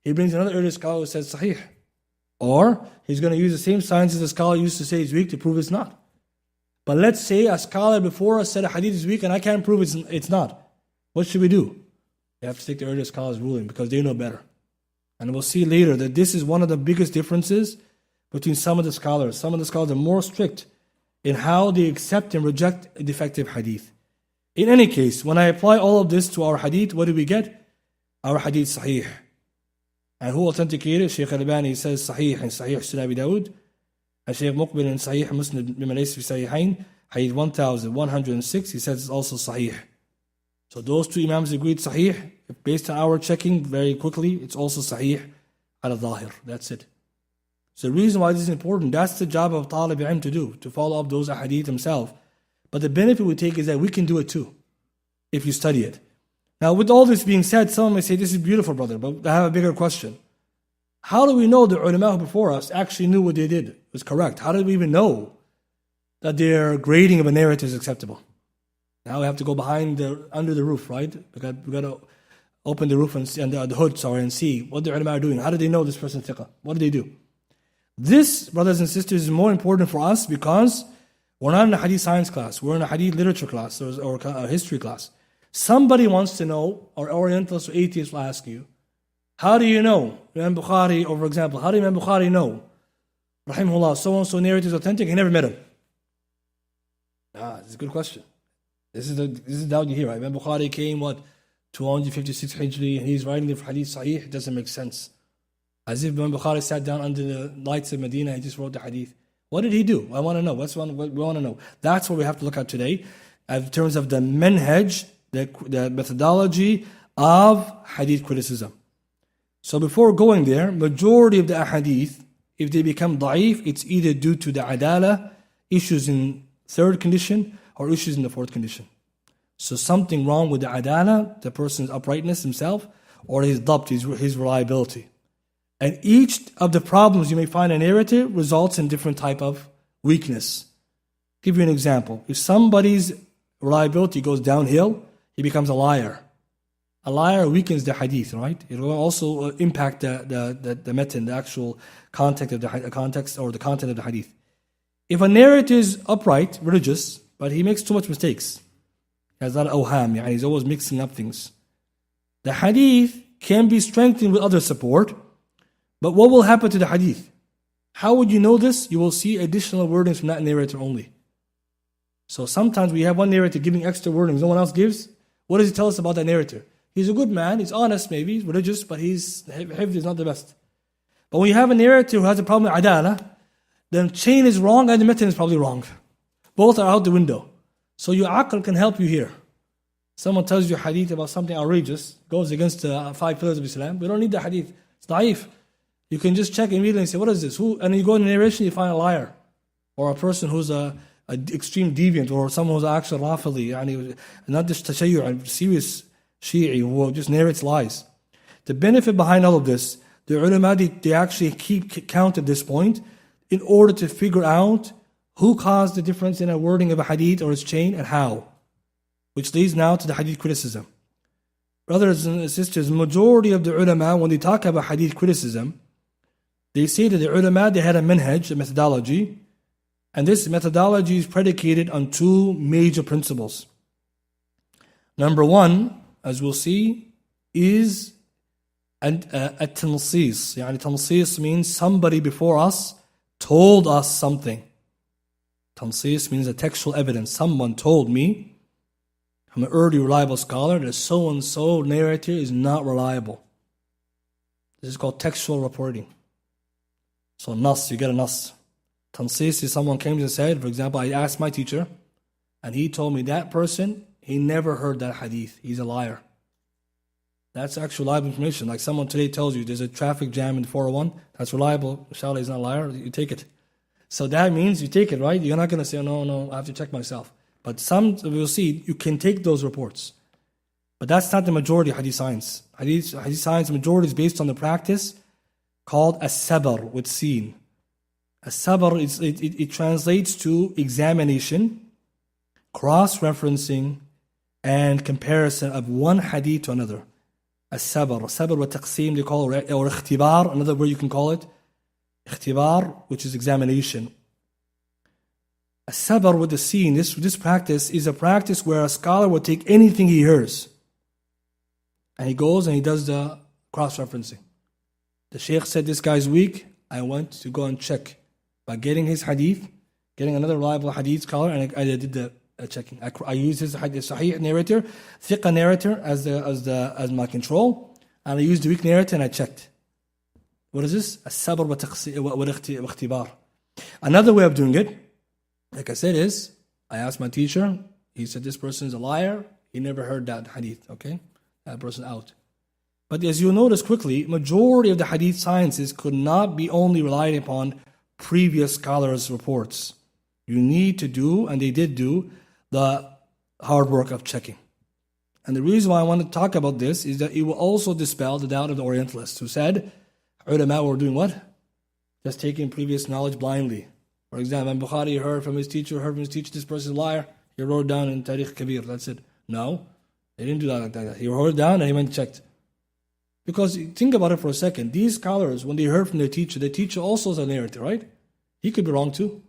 He brings another earlier scholar who says sahih. Or he's going to use the same science as the scholar used to say it's weak to prove it's not. But let's say a scholar before us said a hadith is weak and I can't prove it's not. What should we do? You have to take the earlier scholar's ruling because they know better. And we'll see later that this is one of the biggest differences between some of the scholars. Some of the scholars are more strict in how they accept and reject a defective hadith. In any case, when I apply all of this to our hadith, what do we get? Our hadith sahih. And who authenticated? Shaykh Al-Albani says sahih in Sahih Sunan Abi Dawud. And Shaykh Muqbil in Sahih Muslim bima laysa fi Sahihain, hadith 1106, he says it's also sahih. So those two imams agreed sahih. Based on our checking very quickly, it's also sahih al-zahir. That's it. So the reason why this is important, that's the job of talib ilm to do, to follow up those ahadith himself. But the benefit we take is that we can do it too, if you study it. Now with all this being said, someone may say, this is beautiful, brother, but I have a bigger question. How do we know the ulama before us actually knew what they did was correct? How did we even know that their grading of a narrative is acceptable? Now we have to go under the roof, right? We got to open the roof and the hood, and see what the ulama are doing. How did they know this person's thiqah? What did they do? This, brothers and sisters, is more important for us because we're not in a hadith science class. We're in a hadith literature class or a history class. Somebody wants to know, or Orientalists or atheists will ask you, how do you know? Imam Bukhari, or for example, how do Imam Bukhari know? Rahimahullah, so-and-so narrative is authentic, he never met him. This is a good question. This is the doubt you hear, right? Imam Bukhari came, 256 Hijri, and he's writing the hadith sahih. It doesn't make sense. As if Imam Bukhari sat down under the lights of Medina and just wrote the hadith. What did he do? I want to know. That's what we want to know. That's what we have to look at today in terms of the manhaj, the methodology of hadith criticism. So before going there, majority of the ahadith, if they become da'if, it's either due to the adala, issues in third condition, or issues in the fourth condition. So something wrong with the adala, the person's uprightness himself, or his dabt, his reliability. And each of the problems you may find in a narrative results in different type of weakness. Give you an example. If somebody's reliability goes downhill, he becomes a liar. A liar weakens the hadith, right? It will also impact the matan, the actual context of the context or the content of the hadith. If a narrator is upright, religious, but he makes too much mistakes, he has a lot of awham, he's always mixing up things. The hadith can be strengthened with other support, but what will happen to the hadith? How would you know this? You will see additional wordings from that narrator only. So sometimes we have one narrator giving extra wordings no one else gives. What does it tell us about that narrator? He's a good man, he's honest maybe, he's religious, but his hifd is not the best. But when you have a narrator who has a problem with adala, the chain is wrong and the matan is probably wrong. Both are out the window. So your aql can help you here. Someone tells you hadith about something outrageous, goes against the 5 pillars of Islam. We don't need the hadith. It's da'if. You can just check immediately and say, what is this? Who? And you go in the narration, you find a liar. Or a person who's an extreme deviant, or someone who's actually rafili, not just tashayyur, a serious Shi'i who just narrates lies. The benefit behind all of this, the ulama, they actually keep count at this point in order to figure out who caused the difference in a wording of a hadith or its chain and how. Which leads now to the hadith criticism. Brothers and sisters, majority of the ulama, when they talk about hadith criticism, they say that the ulama, they had a manhaj, a methodology, and this methodology is predicated on 2 major principles. Number 1, as we'll see, is a tansis. Tansis means somebody before us told us something. Tansis means a textual evidence. Someone told me, I'm an early reliable scholar, that so-and-so narrator is not reliable. This is called textual reporting. So nas, you get a nas. Tansis is someone came and said, for example, I asked my teacher, and he told me that person, he never heard that hadith. He's a liar. That's actual reliable information. Like someone today tells you there's a traffic jam in the 401, that's reliable. Inshallah, he's not a liar. You take it. So that means you take it, right? You're not going to say, no, I have to check myself. But some, we'll see, you can take those reports. But that's not the majority of hadith science. Hadith science, the majority is based on the practice called as-sabr with sin. As-sabr, it translates to examination, cross-referencing, and comparison of one hadith to another. As-sabr wa taqseem, they call it, or ikhtibar, another word you can call it. Ikhtibar, which is examination. As-sabr with the sin, this practice is a practice where a scholar will take anything he hears, and he goes and he does the cross-referencing. The sheikh said this guy's weak, I went to go and check by getting his hadith, getting another reliable hadith scholar, and I did the checking. I used his hadith sahih narrator, thiqah narrator as my control, and I used the weak narrator and I checked. What is this? As-sabr wa ikhtibar. Another way of doing it, like I said, is I asked my teacher, he said this person is a liar, he never heard that hadith, okay? That person out. But as you'll notice quickly, majority of the hadith sciences could not be only relied upon previous scholars' reports. You need to do, and they did do, the hard work of checking. And the reason why I want to talk about this is that it will also dispel the doubt of the Orientalists who said, ulama were doing what? Just taking previous knowledge blindly. For example, Bukhari heard from his teacher, this person is a liar, he wrote down in Tarikh Kabir, that's it. No, they didn't do that like that. He wrote it down and he went and checked. Because think about it for a second. These scholars, when they heard from their teacher also is a narrator, right? He could be wrong too.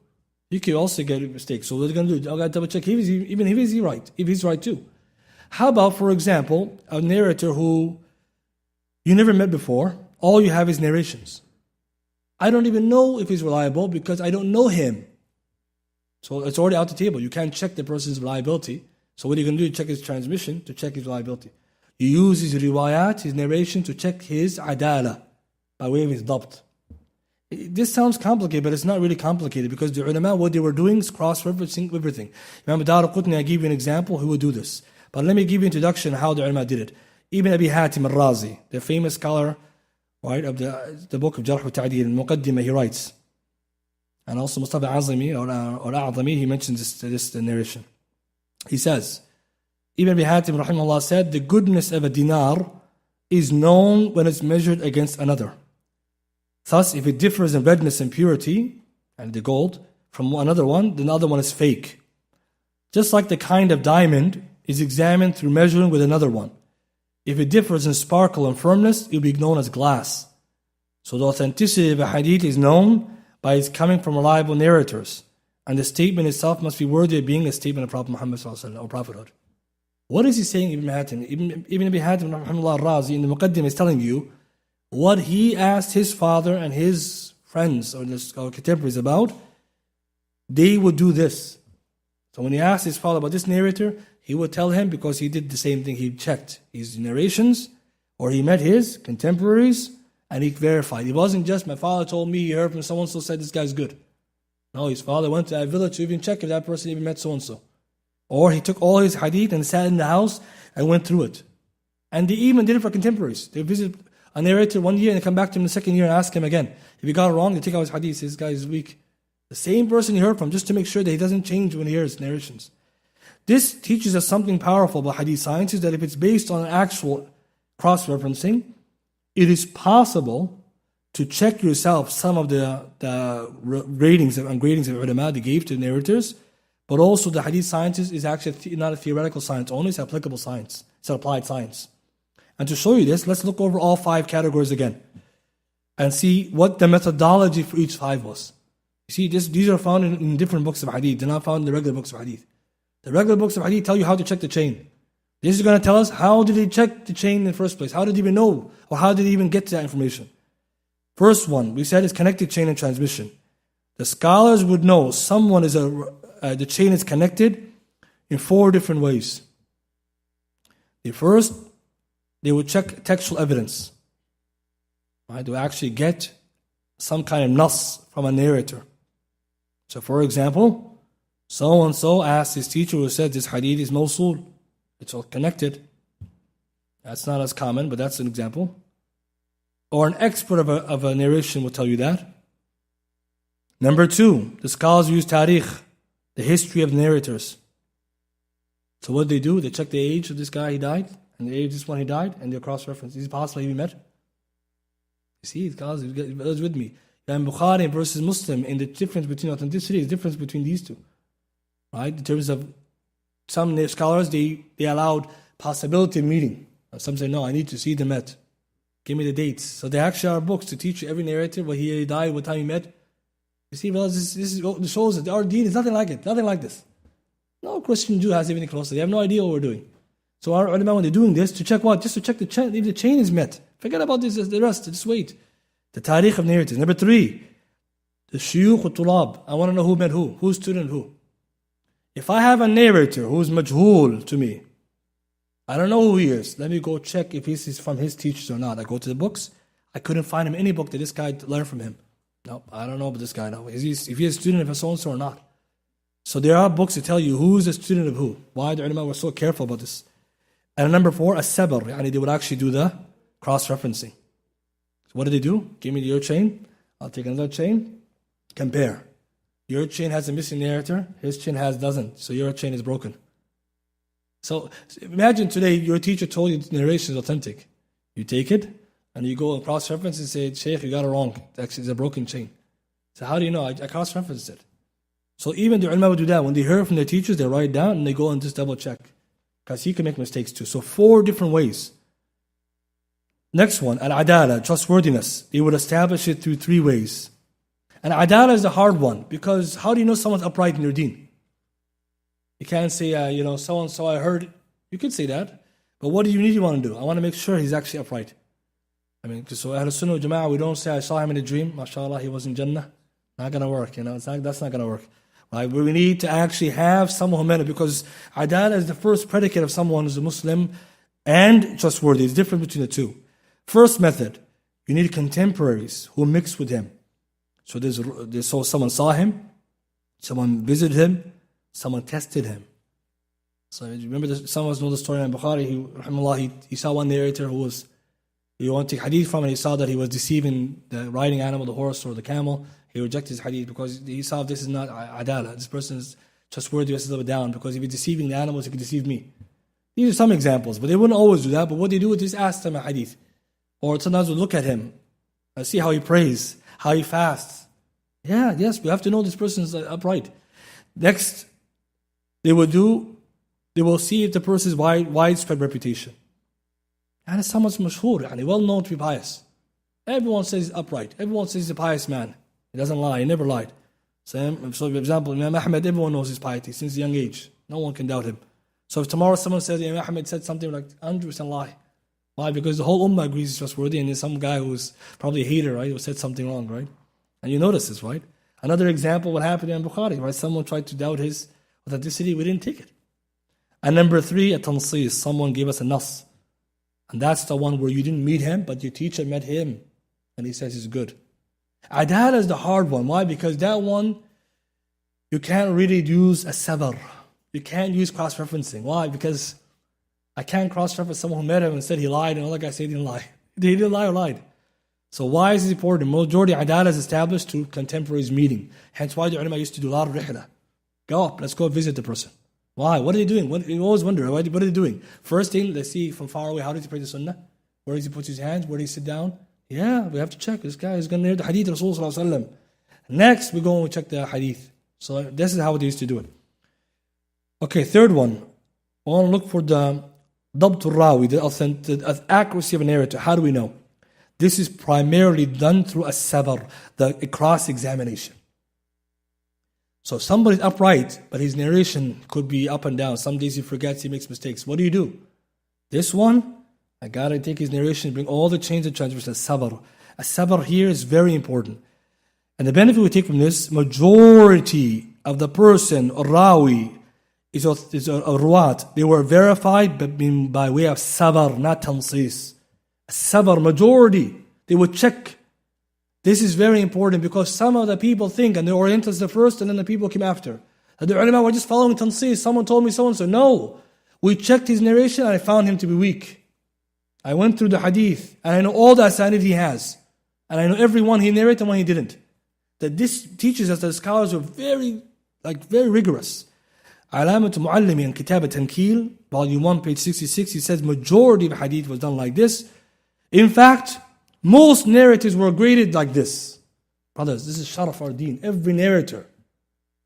He could also get a mistake. So what are they going to do? I got to double check. Even if he's right, if he's right too. How about, for example, a narrator who you never met before, all you have is narrations. I don't even know if he's reliable because I don't know him. So it's already out the table. You can't check the person's reliability. So what are you going to do? Check his transmission to check his reliability. You use his riwayat, his narration, to check his adala by way of his dabt. This sounds complicated, but it's not really complicated because the ulama, what they were doing is cross-referencing everything. Imam Daraqutni, I give you an example, who would do this. But let me give you an introduction how the ulama did it. Ibn Abi Hatim al-Razi, the famous scholar, right, of the book of Jarh wa Ta'dil, Muqaddimah, he writes. And also Mustafa Azami or A'zami, he mentions this narration. He says, Ibn Abi Hatim rahimahullah said, the goodness of a dinar is known when it's measured against another. Thus, if it differs in redness and purity, and the gold, from another one, then the other one is fake. Just like the kind of diamond is examined through measuring with another one. If it differs in sparkle and firmness, it will be known as glass. So the authenticity of a hadith is known by its coming from reliable narrators. And the statement itself must be worthy of being a statement of Prophet Muhammad or prophethood. What is he saying, Ibn Hatim? Ibn Abi Hatim al-Razi in the Muqaddim is telling you what he asked his father and his friends or contemporaries about. They would do this. So when he asked his father about this narrator, he would tell him because he did the same thing. He checked his narrations or he met his contemporaries and he verified. It wasn't just, my father told me, he heard from so-and-so said this guy's good. No, his father went to that village to even check if that person even met so-and-so. Or he took all his hadith and sat in the house and went through it. And they even did it for contemporaries. They visit a narrator 1 year and they come back to him the second year and ask him again. If he got it wrong, they take out his hadith, this guy is weak. The same person he heard from, just to make sure that he doesn't change when he hears narrations. This teaches us something powerful about hadith science, is that if it's based on actual cross-referencing, it is possible to check yourself some of the ratings and gradings of ulama they gave to the narrators. But also the hadith science is actually not a theoretical science only, it's applicable science. It's an applied science. And to show you this, let's look over all 5 categories again and see what the methodology for each 5 was. You see, these are found in different books of hadith. They're not found in the regular books of hadith. The regular books of hadith tell you how to check the chain. This is going to tell us how did he check the chain in the first place? How did he even know? Or how did he even get to that information? First one, we said, is connected chain and transmission. The scholars would know someone is the chain is connected in 4 different ways. First, they would check textual evidence. Right? They would actually get some kind of nas from a narrator. So for example, so-and-so asked his teacher who said this hadith is mawsul. It's all connected. That's not as common, but that's an example. Or an expert of a narration will tell you that. Number 2, the scholars use tarikh, the history of narrators. So what they do, they check the age of this guy, he died, and the age is when he died, and they're cross-referenced. Is it possible he met? You see, guys, it's with me. And Bukhari versus Muslim, and the difference between authenticity is the difference between these two. Right? In terms of some scholars, they allowed possibility of meeting. Some say, no, I need to see the met. Give me the dates. So there actually are books to teach you every narrative, where he died, what time he met. You see, brothers, this shows that our deen is nothing like it, nothing like this. No Christian Jew has anything close to it. They have no idea what we're doing. So our ulama, when they're doing this, to check what? Just to check the chain, if the chain is met. Forget about this, the rest, just wait. The tariq of narratives. Number 3, the shuyukh al-tulab. I want to know who met who, who's student who. If I have a narrator who's majhul to me, I don't know who he is. Let me go check if he's from his teachers or not. I go to the books. I couldn't find him any book that this guy learned from him. No, I don't know about this guy now. If he's a student of so-and-so or not. So there are books that tell you who's a student of who. Why the ulama were so careful about this. And number 4, as-sabr. They would actually do the cross-referencing. So what do they do? Give me your chain. I'll take another chain. Compare. Your chain has a missing narrator. His chain doesn't. So your chain is broken. So imagine today your teacher told you the narration is authentic. You take it and you go and cross-reference and say, Shaykh, you got it wrong. Actually, it's a broken chain. So how do you know? I cross-referenced it. So even the ulama would do that. When they hear from their teachers, they write it down and they go and just double-check. Because he can make mistakes too. So 4 different ways. Next one, al-adala, trustworthiness. They would establish it through 3 ways. And adala is a hard one, because how do you know someone's upright in their deen? You can't say, so-and-so I heard. You could say that. But what do you want to do? I want to make sure he's actually upright. So Ahlul Sunnah wal Jama'ah, we don't say, I saw him in a dream, mashallah, he was in Jannah. Not going to work, that's not going to work. Right? We need to actually have someone who met it, because adala is the first predicate of someone who's a Muslim and trustworthy. It's different between the two. First method, you need contemporaries who mix with him. So someone saw him, someone visited him, someone tested him. So remember, some of us know the story in Bukhari. He saw one narrator who he wanted to take hadith from, and he saw that he was deceiving the riding animal, the horse or the camel. He rejected his hadith because he saw this is not adala. This person is trustworthy, let's live it down, because if he's deceiving the animals, he can deceive me. These are some examples, but they wouldn't always do that. But what they do is just ask them a hadith. Or sometimes we'll look at him and see how he prays, how he fasts. Yes, we have to know this person is upright. Next, they will see if the person is widespread reputation. And it's someone's mashhur, well known to be pious. Everyone says he's upright. Everyone says he's a pious man. He doesn't lie, he never lied. So for example, Imam Ahmed, everyone knows his piety since a young age. No one can doubt him. So if tomorrow someone says Imam Ahmed said something, like 100% lie. Why? Because the whole ummah agrees he's trustworthy, and there's some guy who's probably a hater, right, who said something wrong, right? And you notice this, right? Another example, what happened in Bukhari, right? Someone tried to doubt his authenticity, we didn't take it. And number 3, a tansis, someone gave us a nas. And that's the one where you didn't meet him, but your teacher met him, and he says he's good. Adala is the hard one. Why? Because that one, you can't really use a sabr. You can't use cross-referencing. Why? Because I can't cross-reference someone who met him and said he lied, and another guy said he didn't lie. He didn't lie or lied. So why is it important? Majority adala is established through contemporaries meeting. Hence why the ulama used to do a lot of rihla. Go up, let's go visit the person. Why? What are they doing? You always wonder, what are they doing? First thing, let's see from far away, how does he pray the sunnah? Where does he put his hands? Where does he sit down? Yeah, we have to check. This guy is going to hear the hadith of Rasulullah. Next, we go and check the hadith. So this is how they used to do it. Okay, third one. I want to look for the Dabtul Rawi, the accuracy of a narrator. How do we know? This is primarily done through a sabr, a cross-examination. So somebody's upright, but his narration could be up and down. Some days he forgets, he makes mistakes. What do? This one, I got to take his narration, bring all the chains of transmission, as-sabr. As-sabr here is very important. And the benefit we take from this, majority of the person, or rawi, is a ruwat. They were verified by way of sabr, not tansis. Sabr, majority, they would check. This is very important because some of the people think, and the Orientals the first, and then the people came after, that the ulama were just following tansis. Someone told me so-and-so. No. We checked his narration and I found him to be weak. I went through the hadith and I know all the asanid he has. And I know every one he narrated and one he didn't. That this teaches us that the scholars were very rigorous. علامة معلمي in كتاب التنكيل, volume 1, page 66, he says majority of hadith was done like this. In fact, most narratives were graded like this. Brothers, this is sharaf our deen. Every narrator,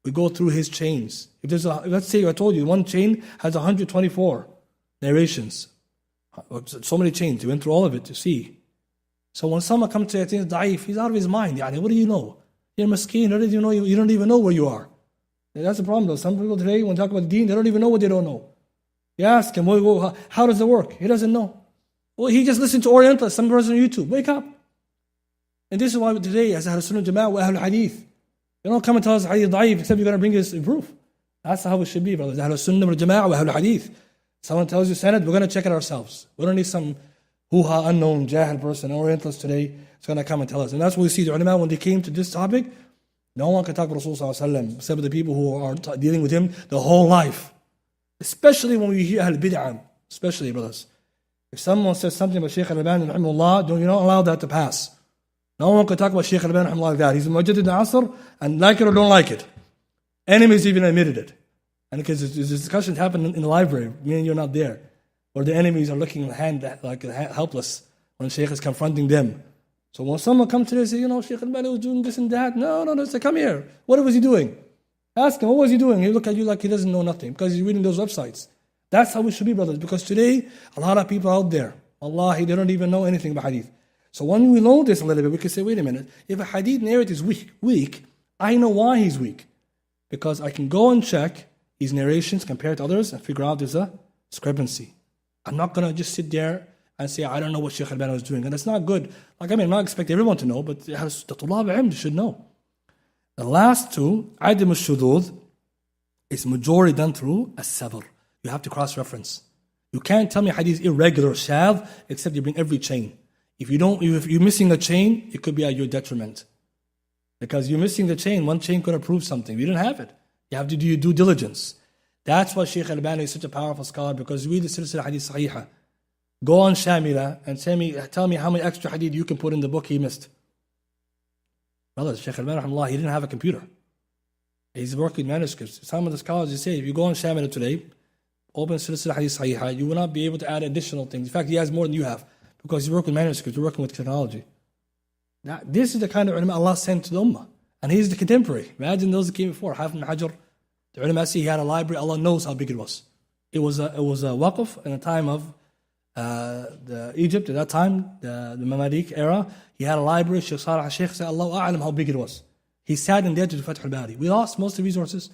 we go through his chains. If there's let's say I told you one chain has 124 narrations. So many chains. You went through all of it to see. So when someone comes to you and says da'if, he's out of his mind. What do you know? You're maskeen. You don't even know where you are. And that's the problem though. Some people today, when they talk about deen, they don't even know what they don't know. You ask him, how does it work? He doesn't know. Well, he just listened to Orientalists, some person on YouTube. Wake up. And this is why today, as Ahlul Sunnah Jama'ah wa Ahlul Hadith, you don't come and tell us hadith da'if, except you're going to bring us proof. That's how it should be, brothers. Ahlul Sunnah wal Jama'ah wa Ahlul Hadith. Someone tells you sanad, we're going to check it ourselves. We don't need some hoo-ha, unknown, jahil person, Orientalist today, is going to come and tell us. And that's what we see the ulama, when they came to this topic, no one can talk about Rasulullah except the people who are dealing with him the whole life. Especially when we hear Ahl Bid'ah, especially, brothers. If someone says something about Shaykh al-Albani, rahimahullah, you don't allow that to pass. No one can talk about Shaykh al-Albani, rahimahullah, like that. He's a Mujaddid al-Asr, and like it or don't like it. Enemies even admitted it. And because this discussion happened in the library, me and you're not there, where the enemies are looking helpless when Shaykh is confronting them. So when someone comes to this and say, Shaykh al-Albani was doing this and that, no, say, come here. What was he doing? Ask him, what was he doing? He look at you like he doesn't know nothing because he's reading those websites. That's how we should be, brothers. Because today, a lot of people out there, wallahi, they don't even know anything about hadith. So when we know this a little bit, we can say, wait a minute, if a hadith narrative is weak, I know why he's weak. Because I can go and check his narrations compared to others and figure out there's a discrepancy. I'm not going to just sit there and say, I don't know what Shaykh al-Albani was doing. And it's not good. I'm not expecting everyone to know, but the tulab al-ilm should know. The last two, Adam al-Shudud, is majority done through as-sabr. You have to cross-reference. You can't tell me hadith irregular, shadh, except you bring every chain. If you're missing a chain, it could be at your detriment. Because you're missing the chain, one chain could have proved something. You didn't have it. You have to do your due diligence. That's why Shaykh al-Albani is such a powerful scholar, because read the Silsila Hadith Sahihah. Go on Shamila and tell me how many extra hadith you can put in the book he missed. Brothers, Shaykh al-Albani, he didn't have a computer. He's working manuscripts. Some of the scholars, they say, if you go on Shamila today, open Silsila Hadith Sahihah, you will not be able to add additional things. In fact, he has more than you have, because you work with manuscripts, you're working with technology. Now, this is the kind of ulama Allah sent to the ummah. And he's the contemporary. Imagine those that came before. Hafiz ibn Hajar, the ulama say he had a library, Allah knows how big it was. It was a waqf in the time of Egypt, at that time, the Mamalik era. He had a library. Shaykh Salih al-Shaykh said, Allahu a'lam how big it was. He sat in there to do Fath al-Bari. We lost most of the resources,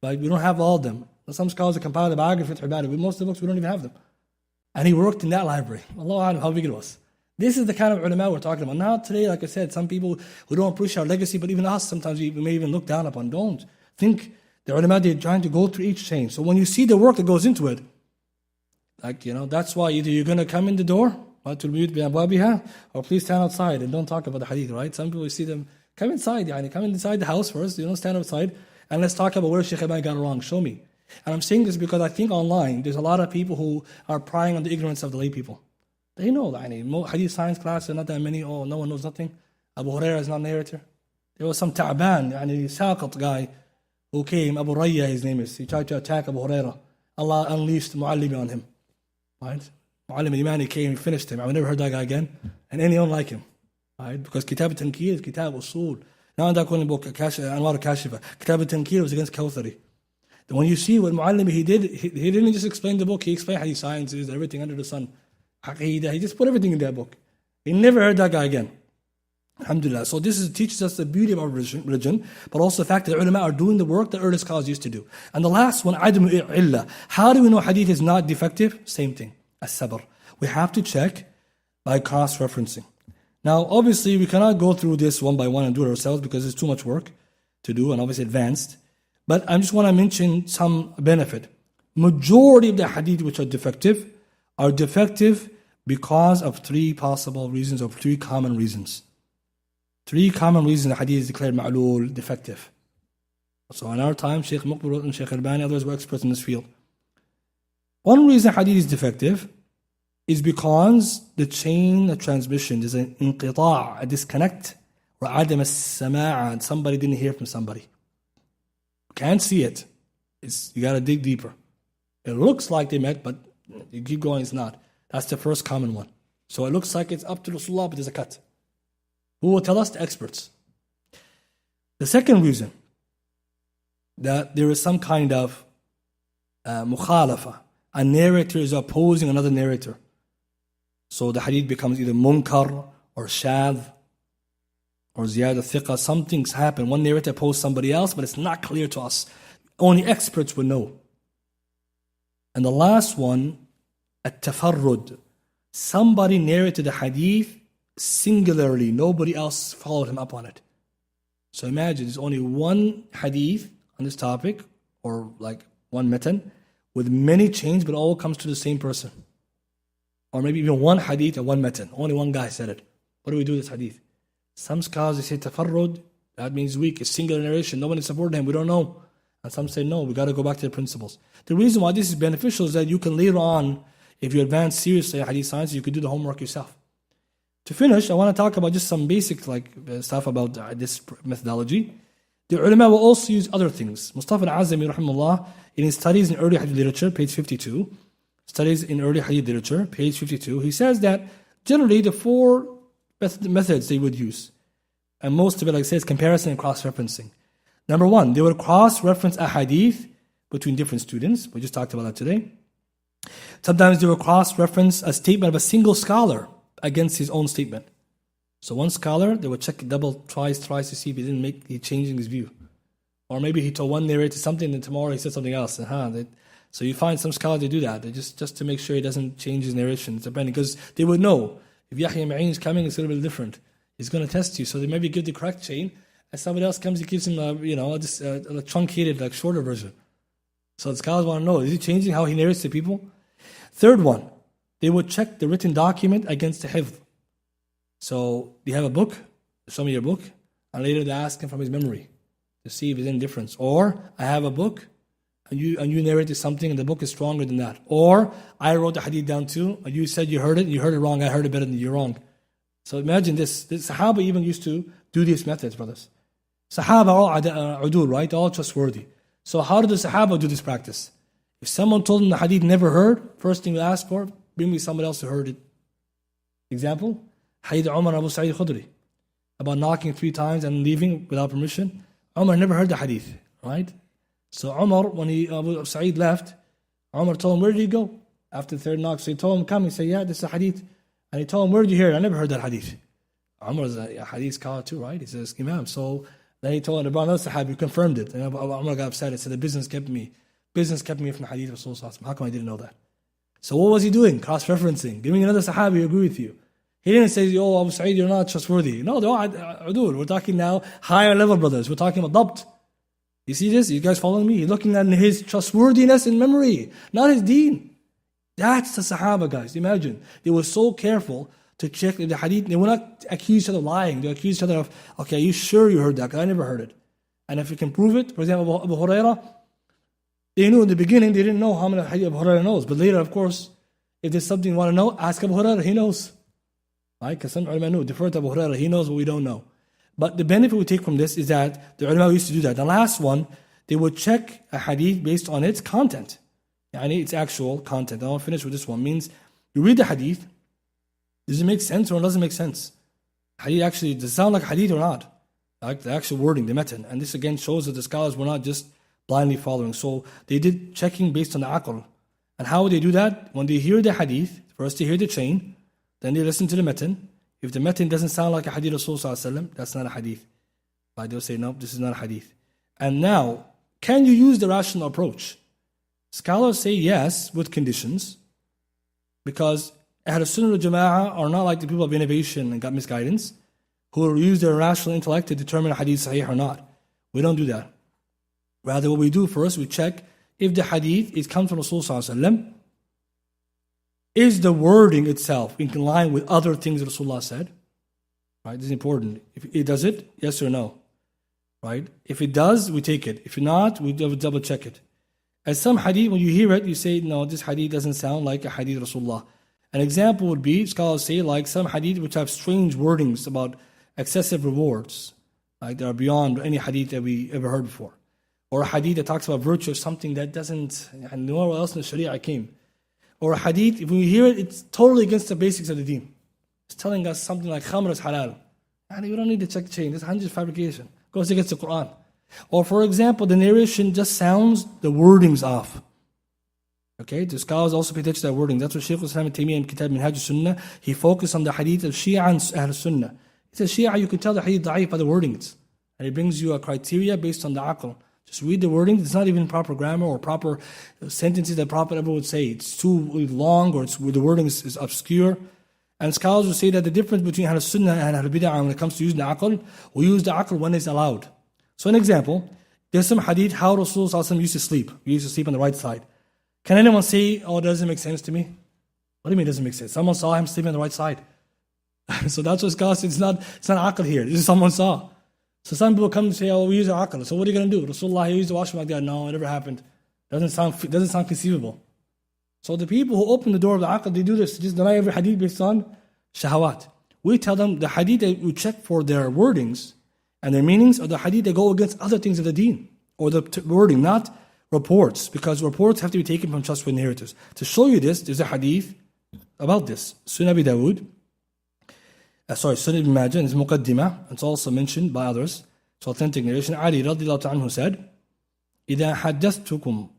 but we don't have all of them. Some scholars have compiled the biography of Fath al-Bari, but most of the books, we don't even have them. And he worked in that library. Allahu a'lam how big it was. This is the kind of ulama we're talking about. Now today, like I said, some people who don't appreciate our legacy, but even us, sometimes we may even look down upon. Don't. Think the ulama, they're trying to go through each chain. So when you see the work that goes into it, that's why either you're going to come in the door, or please stand outside and don't talk about the hadith, right? Some people, you see them, come inside the house first, stand outside, and let's talk about where Shaykh al-Albani got it wrong. Show me. And I'm saying this because I think online, there's a lot of people who are prying on the ignorance of the lay people. They know that. Hadith science class, there are not that many. Oh, no one knows nothing. Abu Hurairah is not a narrator. There was some ta'ban, saqat guy who came, Abu Rayya his name is. He tried to attack Abu Hurairah. Allah unleashed Mu'allimi on him. Right? Mu'allim al-Imani came and finished him. I've never heard that guy again. And anyone like him. Right? Because Kitab al-Tankir is Kitab al-Usul. Now in that book, Anwar al-Kashifa, Kitab al-Tankir was against Kawthari. When you see what Mu'allimi he did, he didn't just explain the book, he explained hadith sciences, everything under the sun. Aqidah, he just put everything in that book. He never heard that guy again. Alhamdulillah. So this teaches us the beauty of our religion, but also the fact that ulama are doing the work that early scholars used to do. And the last one, Adam al-Illa. How do we know hadith is not defective? Same thing, as-sabr. We have to check by cross-referencing. Now, obviously, we cannot go through this one by one and do it ourselves because it's too much work to do and obviously advanced. But I just want to mention some benefit. Majority of the hadith which are defective because of three possible reasons or three common reasons. Three common reasons the hadith is declared ma'lul, defective. So in our time, Shaykh Muqbil and Shaykh Albani, others were experts in this field. One reason hadith is defective is because the chain of transmission is an inqita', a disconnect, or adam as-sama'a, somebody didn't hear from somebody. Can't see it. You got to dig deeper. It looks like they met, but you keep going, it's not. That's the first common one. So it looks like it's up to Rasulullah, but there's a cut. Who will tell us? The experts. The second reason that there is some kind of mukhalafa, a narrator is opposing another narrator. So the hadith becomes either munkar or shadh or ziyad al-thiqa. Some things happen. One narrator opposes somebody else, but it's not clear to us. Only experts would know. And the last one, at-tafarrud. Somebody narrated a hadith singularly. Nobody else followed him up on it. So imagine there's only one hadith on this topic, or like one matan, with many chains, but all comes to the same person. Or maybe even one hadith and one matan. Only one guy said it. What do we do with this hadith? Some scholars, they say tafarrud, that means weak. It's singular narration. Nobody supported him. We don't know. And some say no, we got to go back to the principles. The reason why this is beneficial is that you can later on, if you advance seriously in hadith science, you could do the homework yourself. To finish, I want to talk about just some basic stuff about this methodology. The ulama will also use other things. Mustafa al-Azami, rahimahullah, in his studies in early hadith literature, page 52, studies in early hadith literature, page 52, he says that generally the four methods they would use, and most of it, like I say, is comparison and cross-referencing. Number one, they would cross-reference a hadith between different students. We just talked about that today. Sometimes they would cross-reference a statement of a single scholar against his own statement. So one scholar, they would check double, twice to see if he changing his view. Or maybe he told one narrator something, and tomorrow he said something else. So you find some scholars, they do that. They just to make sure he doesn't change his narration. It's depending, because they would know, if Yahya Ma'in is coming, it's going to be different. He's going to test you. So they maybe give the correct chain, and somebody else comes, he gives him a truncated, shorter version. So the scholars want to know, is he changing how he narrates to people? Third one, they would check the written document against the hifd. So they have a book, show me your book, and later they ask him from his memory to see if there's any difference. Or I have a book, and you narrated something, and the book is stronger than that. Or I wrote the hadith down too, and you said you heard it wrong, I heard it better than you're wrong. So imagine this. The Sahaba even used to do these methods, brothers. Sahaba are all udul, right? All trustworthy. So how did the Sahaba do this practice? If someone told them the hadith never heard, first thing we ask for, bring me somebody else who heard it. Example, Hadith Umar Abu Sa'id Khudri, about knocking 3 times and leaving without permission. Umar never heard the hadith, right? So Umar, when Abu Sa'id left, Umar told him, where did he go? After the third knock, so he told him, come. He said, yeah, this is a hadith. And he told him, where did you hear it? I never heard that hadith. Umar is a hadith scholar too, right? He says, Imam. So then he told him, another Sahabi, who confirmed it. And Umar got upset and said, the business kept me from the hadith of Rasulullah. How come I didn't know that? So what was he doing? Cross-referencing. Giving another Sahabi who agree with you. He didn't say, oh, Abu Sa'id, you're not trustworthy. No, they're all udul. We're talking now higher level brothers. We're talking about dabt. You see this? You guys following me? He's looking at his trustworthiness in memory, not his deen. That's the Sahaba, guys. Imagine. They were so careful to check the hadith. They would not accuse each other of lying. They accused each other of, okay, are you sure you heard that? Because I never heard it. And if you can prove it, for example, Abu Hurairah, they knew in the beginning, they didn't know how many hadith Abu Hurairah knows. But later, of course, if there's something you want to know, ask Abu Hurairah, he knows. Right? Because some ulama knew, defer to Abu Hurairah, he knows what we don't know. But the benefit we take from this is that the ulama used to do that. The last one, they would check a hadith based on its content. Its actual content. I want to finish with this one. Means you read the hadith, does it make sense or it doesn't make sense? Hadith actually, does it sound like hadith or not? Like the actual wording, the matan. And this again shows that the scholars were not just blindly following. So they did checking based on the aql. And how would they do that? When they hear the hadith, first they hear the chain, then they listen to the matan. If the matan doesn't sound like a hadith of Rasulullah, that's not a hadith. Right? They'll say, no, this is not a hadith. And now, can you use the rational approach? Scholars say yes, with conditions, because Ahl Sunnah wal Jama'ah are not like the people of innovation and got misguidance, who will use their rational intellect to determine a hadith sahih or not. We don't do that. Rather, what we do first, we check if the hadith comes from Rasulullah, is the wording itself in line with other things that Rasulullah said? Right? This is important. If it does it, yes or no? Right? If it does, we take it. If not, we double check it. As some hadith, when you hear it, you say, no, this hadith doesn't sound like a hadith of Rasulullah. An example would be, scholars say, like some hadith which have strange wordings about excessive rewards. Like they are beyond any hadith that we ever heard before. Or a hadith that talks about virtue of something that doesn't, and nowhere else in the Sharia came. Or a hadith, if we hear it, it's totally against the basics of the deen. It's telling us something like khamr is halal. And we don't need to check the chain. This is 100 fabrication. Goes against the Quran. Or for example, the narration just sounds the wordings off. Okay, the scholars also pay attention to that wording. That's what Shaykh al-Islam ibn Taymiyyah in Kitab Minhaj al-Sunnah, he focused on the hadith of Shia and Ahl Sunnah. He says Shia, you can tell the hadith da'if by the wordings. And he brings you a criteria based on the aql. Just read the wording. It's not even proper grammar or proper sentences that Prophet ever would say. It's too long or the wording is obscure. And scholars will say that the difference between Ahl Sunnah and Ahl Bid'ah when it comes to using the aql, we use the aql when it's allowed. So an example, there's some hadith how Rasulullah used to sleep. He used to sleep on the right side. Can anyone say, oh, it doesn't make sense to me? What do you mean it doesn't make sense? Someone saw him sleeping on the right side. So that's what scholars say. It's not aql here. This is someone saw. So some people come and say, oh, we use our aql. So what are you going to do? Rasulullah, he used to wash him like that. No, it never happened. Doesn't sound conceivable. So the people who open the door of the aql, they do this. They just deny every hadith based on shahawat. We tell them the hadith that we check for their wordings and their meanings are the hadith that go against other things of the deen. Or the wording, not reports. Because reports have to be taken from trustworthy narrators. To show you this, there's a hadith about this. Sunan Abi Dawood. Sunan Ibn Majah, it's Muqaddimah. It's also mentioned by others. It's authentic narration. Ali radiallahu ta'ala said, إذا حدثتكم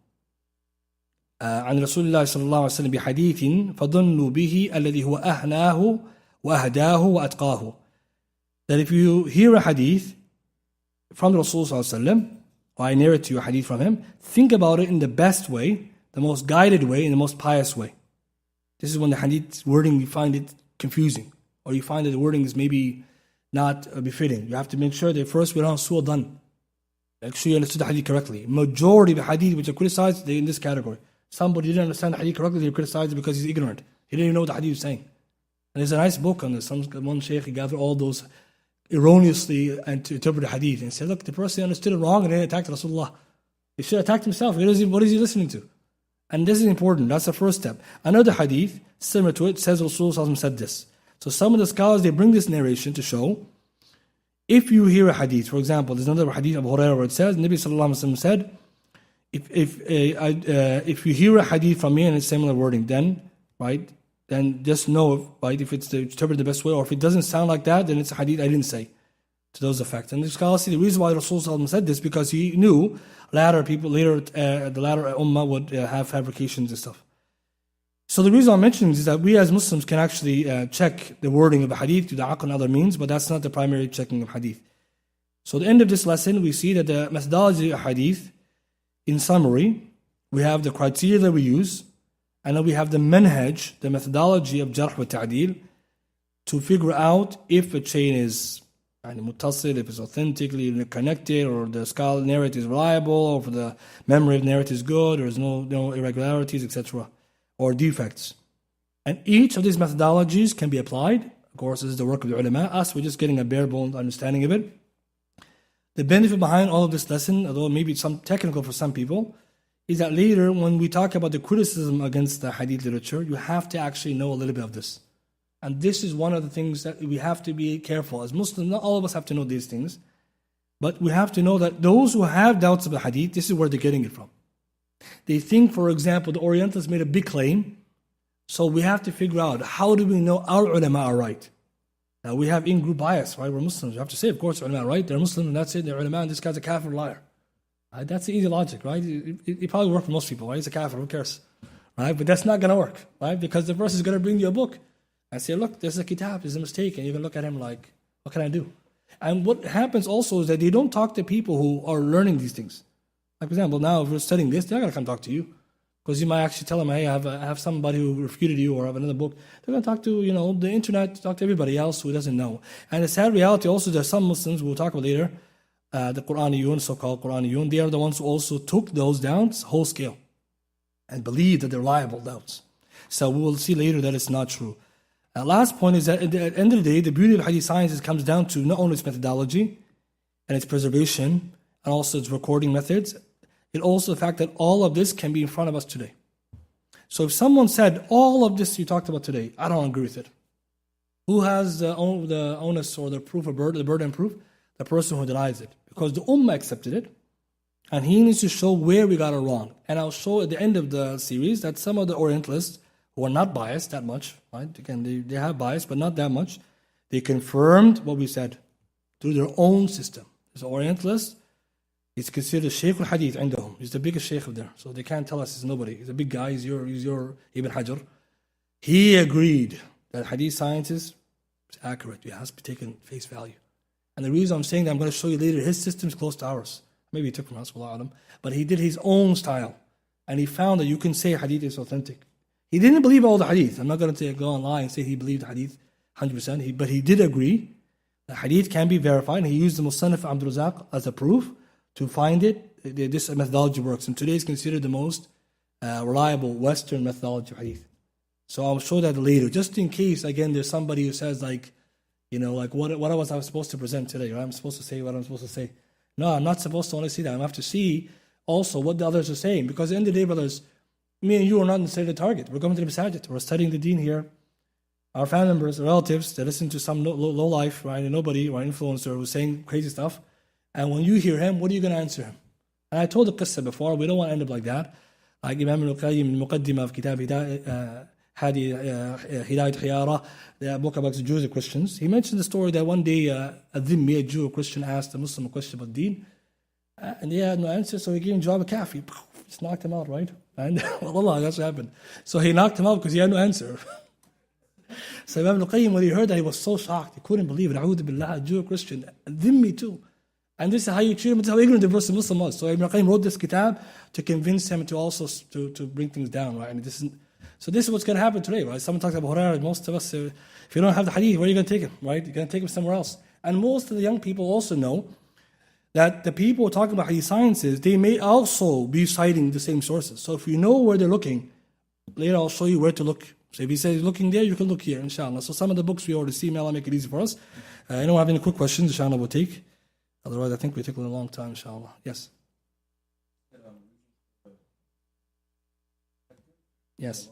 عن رسول الله صلى الله عليه وسلم بحديث فظنوا به الذي هو أهناه وأهداه وأتقاه. That if you hear a hadith from the Rasul صلى الله عليه وسلم, or I narrate to you a hadith from him, think about it in the best way, the most guided way, in the most pious way. This is when the hadith wording, you find it confusing. Or you find that the wording is maybe not befitting. You have to make sure that first we're on su'ah done. Make sure you understood the hadith correctly. Majority of the hadith which are criticized, they're in this category. Somebody didn't understand the hadith correctly, they criticized it because he's ignorant. He didn't even know what the hadith was saying. And there's a nice book on this. One shaykh, he gathered all those erroneously interpreted hadith and said, look, the person understood it wrong and then attacked Rasulullah. He should have attacked himself. What is he listening to? And this is important. That's the first step. Another hadith, similar to it, says Rasulullah said this. So some of the scholars, they bring this narration to show, if you hear a hadith, for example, there's another hadith of Abu Hurairah where it says, Nabi sallallahu alaihi wasallam said, if you hear a hadith from me and it's similar wording, then just know, right, if it's interpreted the best way, or if it doesn't sound like that, then it's a hadith I didn't say, to those effects. And the scholars say the reason why Rasulullah said this, because he knew the latter ummah would have fabrications and stuff. So the reason I'm mentioning is that we as Muslims can actually check the wording of a hadith to the aql and other means, but that's not the primary checking of hadith. So at the end of this lesson, we see that the methodology of hadith, in summary, we have the criteria that we use, and then we have the manhaj, the methodology of jarh wa ta'deel, to figure out if a chain is muttasil, if it's authentically connected, or the scholar narrative is reliable, or if the memory of narrative is good, or there's no irregularities, etc., or defects. And each of these methodologies can be applied. Of course, this is the work of the ulama. Us, we're just getting a bare-bones understanding of it. The benefit behind all of this lesson, although maybe it's technical for some people, is that later when we talk about the criticism against the hadith literature, you have to actually know a little bit of this. And this is one of the things that we have to be careful. As Muslims, not all of us have to know these things, but we have to know that those who have doubts of the hadith, this is where they're getting it from. They think, for example, the Orientals made a big claim, so we have to figure out, how do we know our ulama are right? Now we have in-group bias, right? We're Muslims. You have to say, of course, ulama are right. They're Muslim, and that's it. They're ulama, and this guy's a kafir liar. Right? That's the easy logic, right? It probably works for most people, right? He's a kafir, who cares? Right? But that's not going to work, right? Because the person is going to bring you a book and say, look, there's a kitab, there's a mistake, and you can look at him like, what can I do? And what happens also is that they don't talk to people who are learning these things. Like, for example, now if we're studying this, they're not going to come talk to you. Because you might actually tell them, hey, I have somebody who refuted you, or I have another book. They're going to talk to, the internet, talk to everybody else who doesn't know. And the sad reality also, there are some Muslims, we'll talk about later, the Quraniyun, so-called Quraniyun, they are the ones who also took those down whole scale and believe that they're reliable doubts. So we will see later that it's not true. Last point is that at the end of the day, the beauty of hadith sciences comes down to not only its methodology and its preservation, and also its recording methods, it also the fact that all of this can be in front of us today. So if someone said, all of this you talked about today, I don't agree with it. Who has the onus or the proof of the burden of proof? The person who denies it. Because the ummah accepted it, And he needs to show where we got it wrong. And I'll show at the end of the series that some of the Orientalists who are not biased that much, right? Again, they have bias, but not that much. They confirmed what we said through their own system. This Orientalist is considered Shaykh al-Hadith عندهم. He's the biggest Shaykh of there. So they can't tell us he's nobody. He's a big guy. He's your Ibn Hajar. He agreed that Hadith science is accurate. It has to be taken face value. And the reason I'm saying that, I'm going to show you later, his system is close to ours. Maybe he took from us, Wallahu Alam. But he did his own style. And he found that you can say Hadith is authentic. He didn't believe all the Hadith. I'm not going to go and lie and say he believed Hadith 100%. But he did agree that Hadith can be verified. And he used the Musannaf Abdul Razak as a proof to find it. This methodology works. And today is considered the most reliable Western methodology of Hadith. So I'll show that later. Just in case, again, there's somebody who says what was I supposed to present today? Or I'm supposed to say what I'm supposed to say. No, I'm not supposed to only see that. I have to see also what the others are saying. Because at the end of the day, brothers, me and you are not necessarily the target. We're going to the masajid. We're studying the deen here. Our family members, relatives, they listen to some low life, right? And nobody or influencer who's saying crazy stuff. And when you hear him, what are you going to answer him? And I told the qissa before, we don't want to end up like that. Like Imam al-Qayyim al-Muqaddimah of Kitab Hidayat Khiyara, the book about the Jews and Christians. He mentioned the story that one day a dhimmi, a Jew or Christian, asked a Muslim a question about deen. And he had no answer, so he gave him Jawab al-Kafi. Just knocked him out, right? And Allah, that's what happened. So he knocked him out because he had no answer. So Imam al-Qayyim, when he heard that, he was so shocked. He couldn't believe it. A'udhu billah, a Jew or Christian, a dhimmi too. And this is how you treat him. It's how ignorant the person Muslim was. So Ibn al-Qayyim wrote this kitab to convince him to also to bring things down, right? And so this is what's going to happen today, right? Someone talks about Hurairah. Most of us, if you don't have the hadith, where are you going to take him, right? You're going to take him somewhere else. And most of the young people also know that the people talking about hadith sciences, they may also be citing the same sources. So if you know where they're looking, later I'll show you where to look. So if he says looking there, you can look here, inshallah. So some of the books we already see, may Allah make it easy for us. Anyone have any quick questions, inshallah, we'll take. Otherwise, I think we're taking a long time, inshallah. Yes? Yes.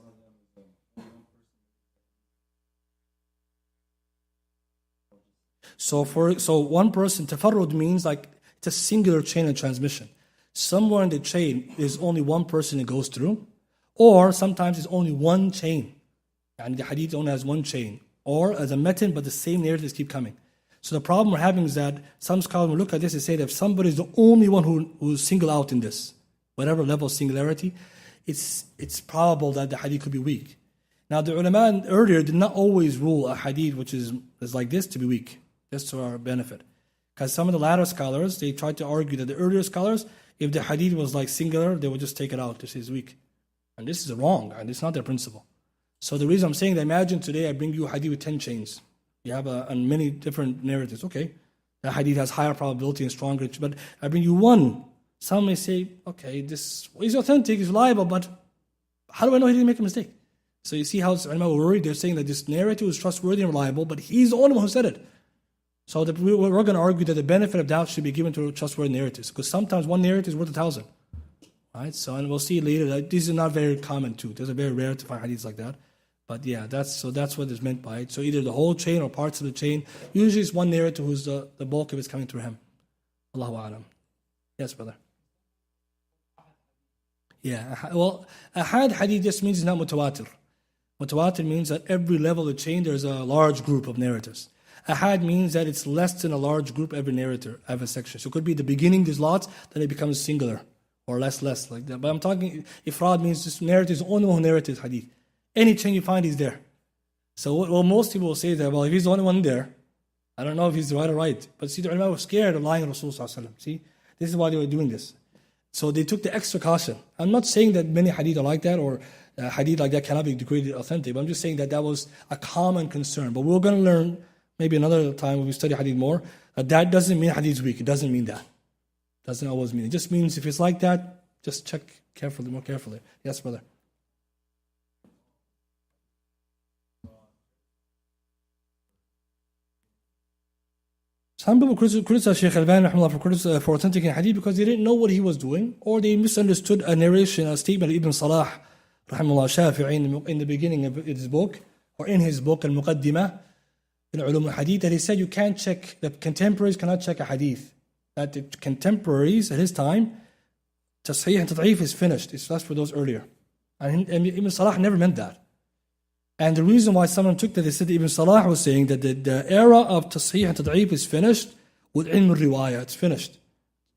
So one person, tafarrud means like it's a singular chain of transmission. Somewhere in the chain, there's only one person it goes through. Or sometimes it's only one chain. And the hadith only has one chain. Or as a metin, but the same narratives keep coming. So the problem we're having is that some scholars will look at this and say that if somebody is the only one who's single out in this, whatever level of singularity, it's probable that the hadith could be weak. Now the ulama earlier did not always rule a hadith which is like this to be weak, just to our benefit. Because some of the latter scholars, they tried to argue that the earlier scholars, if the hadith was like singular, they would just take it out. This is weak. And this is wrong, and it's not their principle. So the reason I'm saying that, imagine today I bring you a hadith with 10 chains. You have many different narratives. Okay, the hadith has higher probability and stronger, but I bring you one. Some may say, okay, this is authentic, it's reliable, but how do I know he didn't make a mistake? So you see how ulama were worried. They're saying that this narrative is trustworthy and reliable, but he's the only one who said it. So we're going to argue that the benefit of doubt should be given to trustworthy narratives, because sometimes one narrative is worth 1,000. Right? So, and we'll see later that this is not very common too. These are very rare to find hadiths like that. But yeah, that's what is meant by it. So either the whole chain or parts of the chain. Usually it's one narrator who's the bulk of it's coming through him. Allahu A'lam. Yes, brother. Yeah, well, ahad hadith just means it's not mutawatir. Mutawatir means that every level of the chain there's a large group of narrators. Ahad means that it's less than a large group every narrator, every section. So it could be the beginning there's lots, then it becomes singular. Or less like that. But I'm talking, ifrad means this narrative is the only one who narrates hadith. Any chain you find, he's there. So what most people will say is that, well, if he's the only one there, I don't know if he's right or right. But see, the ulama were scared of lying on Rasulullah. See, this is why they were doing this. So they took the extra caution. I'm not saying that many hadith are like that, or hadith like that cannot be declared authentic, but I'm just saying that was a common concern. But we're going to learn, maybe another time when we study hadith more, that doesn't mean hadith is weak. It doesn't mean that. Doesn't always mean. It just means if it's like that, just check more carefully. Yes, brother. Some people criticize Shaykh Albani for authenticating hadith because they didn't know what he was doing, or they misunderstood a narration, a statement of Ibn Salah, Shafi'i, in the beginning of his book, or in his book, Al-Muqaddimah, in Ulum al-Hadith, that he said you can't check, that contemporaries cannot check a hadith. That the contemporaries at his time Tasheeh and Tad'eef is finished. It's left for those earlier. And Ibn Salah never meant that. And the reason why someone took that, they said Ibn Salah was saying that the era of Tasheeh and Tad'eef is finished with ilm al-riwayah. It's finished.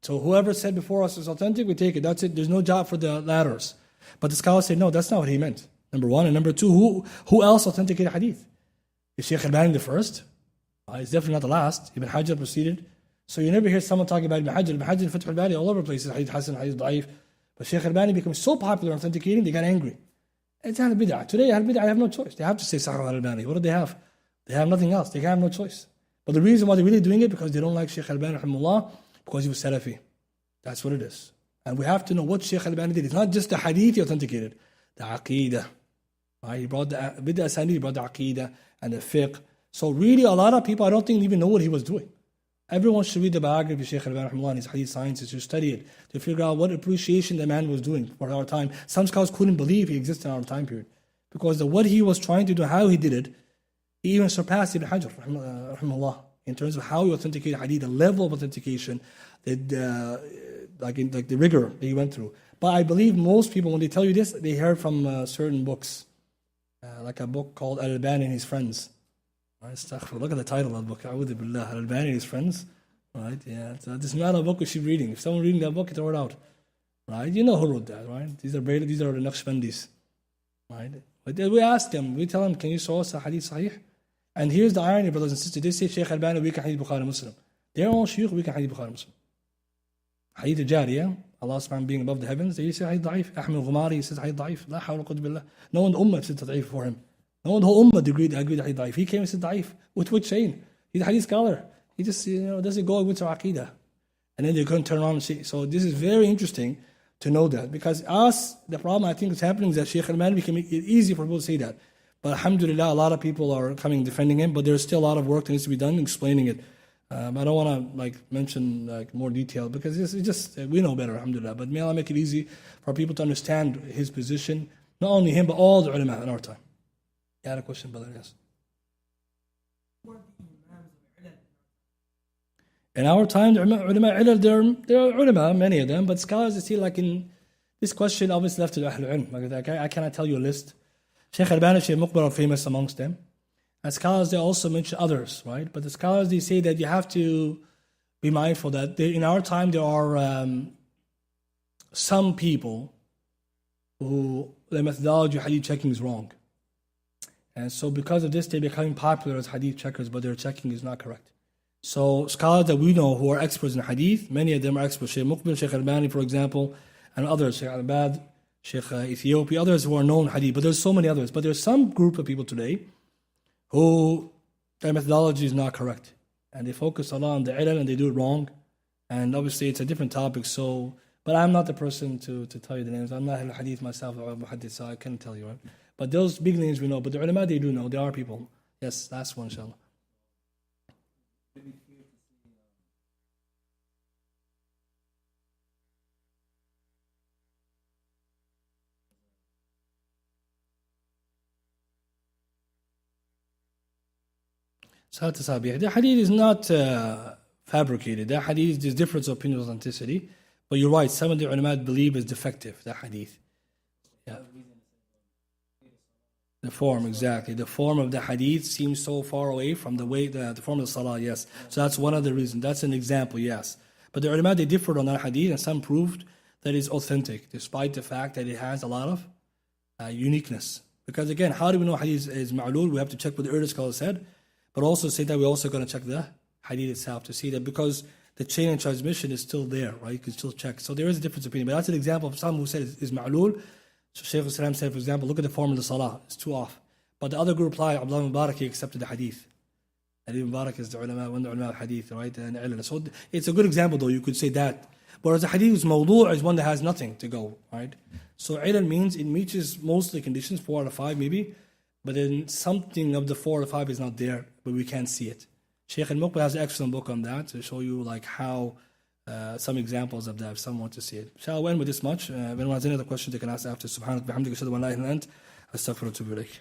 So whoever said before us is authentic, we take it. That's it. There's no job for the ladders. But the scholars say, no, that's not what he meant. Number one. And number two, who else authenticated hadith? Is Shaykh Albani the first? It's definitely not the last. Ibn Hajar proceeded. So you never hear someone talking about Ibn Hajar. Ibn Hajar and Fath al-Bari all over the place. Hadith Hasan, Hadith Da'if. But Shaykh Albani becomes so popular in authenticating, they got angry. It's Ahl Bid'ah. Today, Ahl Bid'ah have no choice. They have to say Sahih al-Albani. What do they have? They have nothing else. They have no choice. But the reason why they're really doing it, because they don't like Shaykh Albani, rahimahullah, because he was Salafi. That's what it is. And we have to know what Shaykh Albani did. It's not just the hadith he authenticated, the aqeedah. Right? He brought the bid'ah sanid, he brought the aqeedah and the fiqh. So really, a lot of people, I don't think even know what he was doing. Everyone should read the biography of Shaykh Albani, rahimahullah, and his hadith sciences, to study it, to figure out what appreciation the man was doing for our time. Some scholars couldn't believe he existed in our time period. Because what he was trying to do, how he did it, he even surpassed Ibn Hajar, rahimahullah, in terms of how he authenticated hadith, the level of authentication, like the rigor that he went through. But I believe most people, when they tell you this, they heard from certain books, like a book called Al-Albani and His Friends. Right? Look at the title of the book, A'udhu Billah, Al-Albani and His Friends. Right? Yeah, so this is not a book we should be reading. If someone reading that book, throw it out. Right? You know who wrote that, right? These are the Naqshbandis. Right? But we ask them, we tell them, can you show us a hadith sahih? And here's the irony, brothers and sisters. They say Shaykh Albani, we can hadith Bukhari Muslim. Their own shaykh, we can hadith Bukhari Muslim. Hadith al-Jariyah, Allah subhanahu being above the heavens, they say hadith da'if. Ahmed al-Ghumari says hadith da'if. La hawla quwwata billah. No one in the ummah said da'if for him. No one in the whole ummah agreed hadith da'if. He came and said da'if. With which chain? He's a hadith scholar. He just doesn't go with our aqidah. And then they couldn't turn around and say. So this is very interesting to know that. Because us, the problem I think is happening is that Shaykh Albani became it easy for people to say that. But alhamdulillah, a lot of people are coming defending him, but there's still a lot of work that needs to be done explaining it. I don't want to mention more detail because it's just we know better, alhamdulillah. But may Allah make it easy for people to understand his position, not only him but all the ulama in our time. You had a question, brother? Yes. In our time, the ulama ilal, there are ulama, many of them, but scholars, they see like in this question, obviously left to the Ahlul Ilm. Like I cannot tell you a list. Shaykh Albani, Shaykh Muqbil are famous amongst them. And scholars, they also mention others, right? But the scholars, they say that you have to be mindful that in our time there are some people who their methodology of hadith checking is wrong. And so because of this, they're becoming popular as hadith checkers, but their checking is not correct. So scholars that we know who are experts in hadith, many of them are experts. Shaykh Muqbil, Shaykh Albani, for example, and others, Shaykh Al-Bad, Sheikh Ethiopia, others who are known hadith, but there's so many others. But there's some group of people today who their methodology is not correct. And they focus a lot on the ilal and they do it wrong. And obviously it's a different topic, but I'm not the person to tell you the names. I'm not a hadith myself or muhaddith, so I can't tell you, right? But those big names we know, but the ulama they do know, there are people. Yes, last one, inshallah. The hadith is not fabricated. The hadith, there's difference of opinion of authenticity. But you're right, some of the ulama believe it's defective, the hadith. Yeah. The form, exactly. The form of the hadith seems so far away from the way, the form of the salah, yes. So that's one of the reasons. That's an example, yes. But the ulama, they differed on that hadith, and some proved that it's authentic, despite the fact that it has a lot of uniqueness. Because again, how do we know hadith is ma'lul? We have to check what the earlier scholar said. But also say that we're also going to check the hadith itself to see that because the chain of transmission is still there, right? You can still check. So there is a difference of opinion. But that's an example of someone who said is ma'lul. So Shaykh al-Islam said, for example, look at the form of the salah. It's too off. But the other group replied, Abdullah Mubarak, he accepted the hadith. And Ibn Mubarak is the ulama, one of the ulama of hadith, right? And ilal. So it's a good example, though. You could say that. Whereas the hadith is mawdu' is one that has nothing to go, right? So ilal means it meets mostly conditions, 4 out of 5 maybe. But then something of the 4 or 5 is not there, but we can't see it. Shaykh al-Muqbil has an excellent book on that to show you like how some examples of that if someone wants to see it. Shall we end with this much? If anyone has any other questions, they can ask after. Subhanak bihamdika ashhadu an la ilaha illa ant astaghfiruka wa atubu ilayk.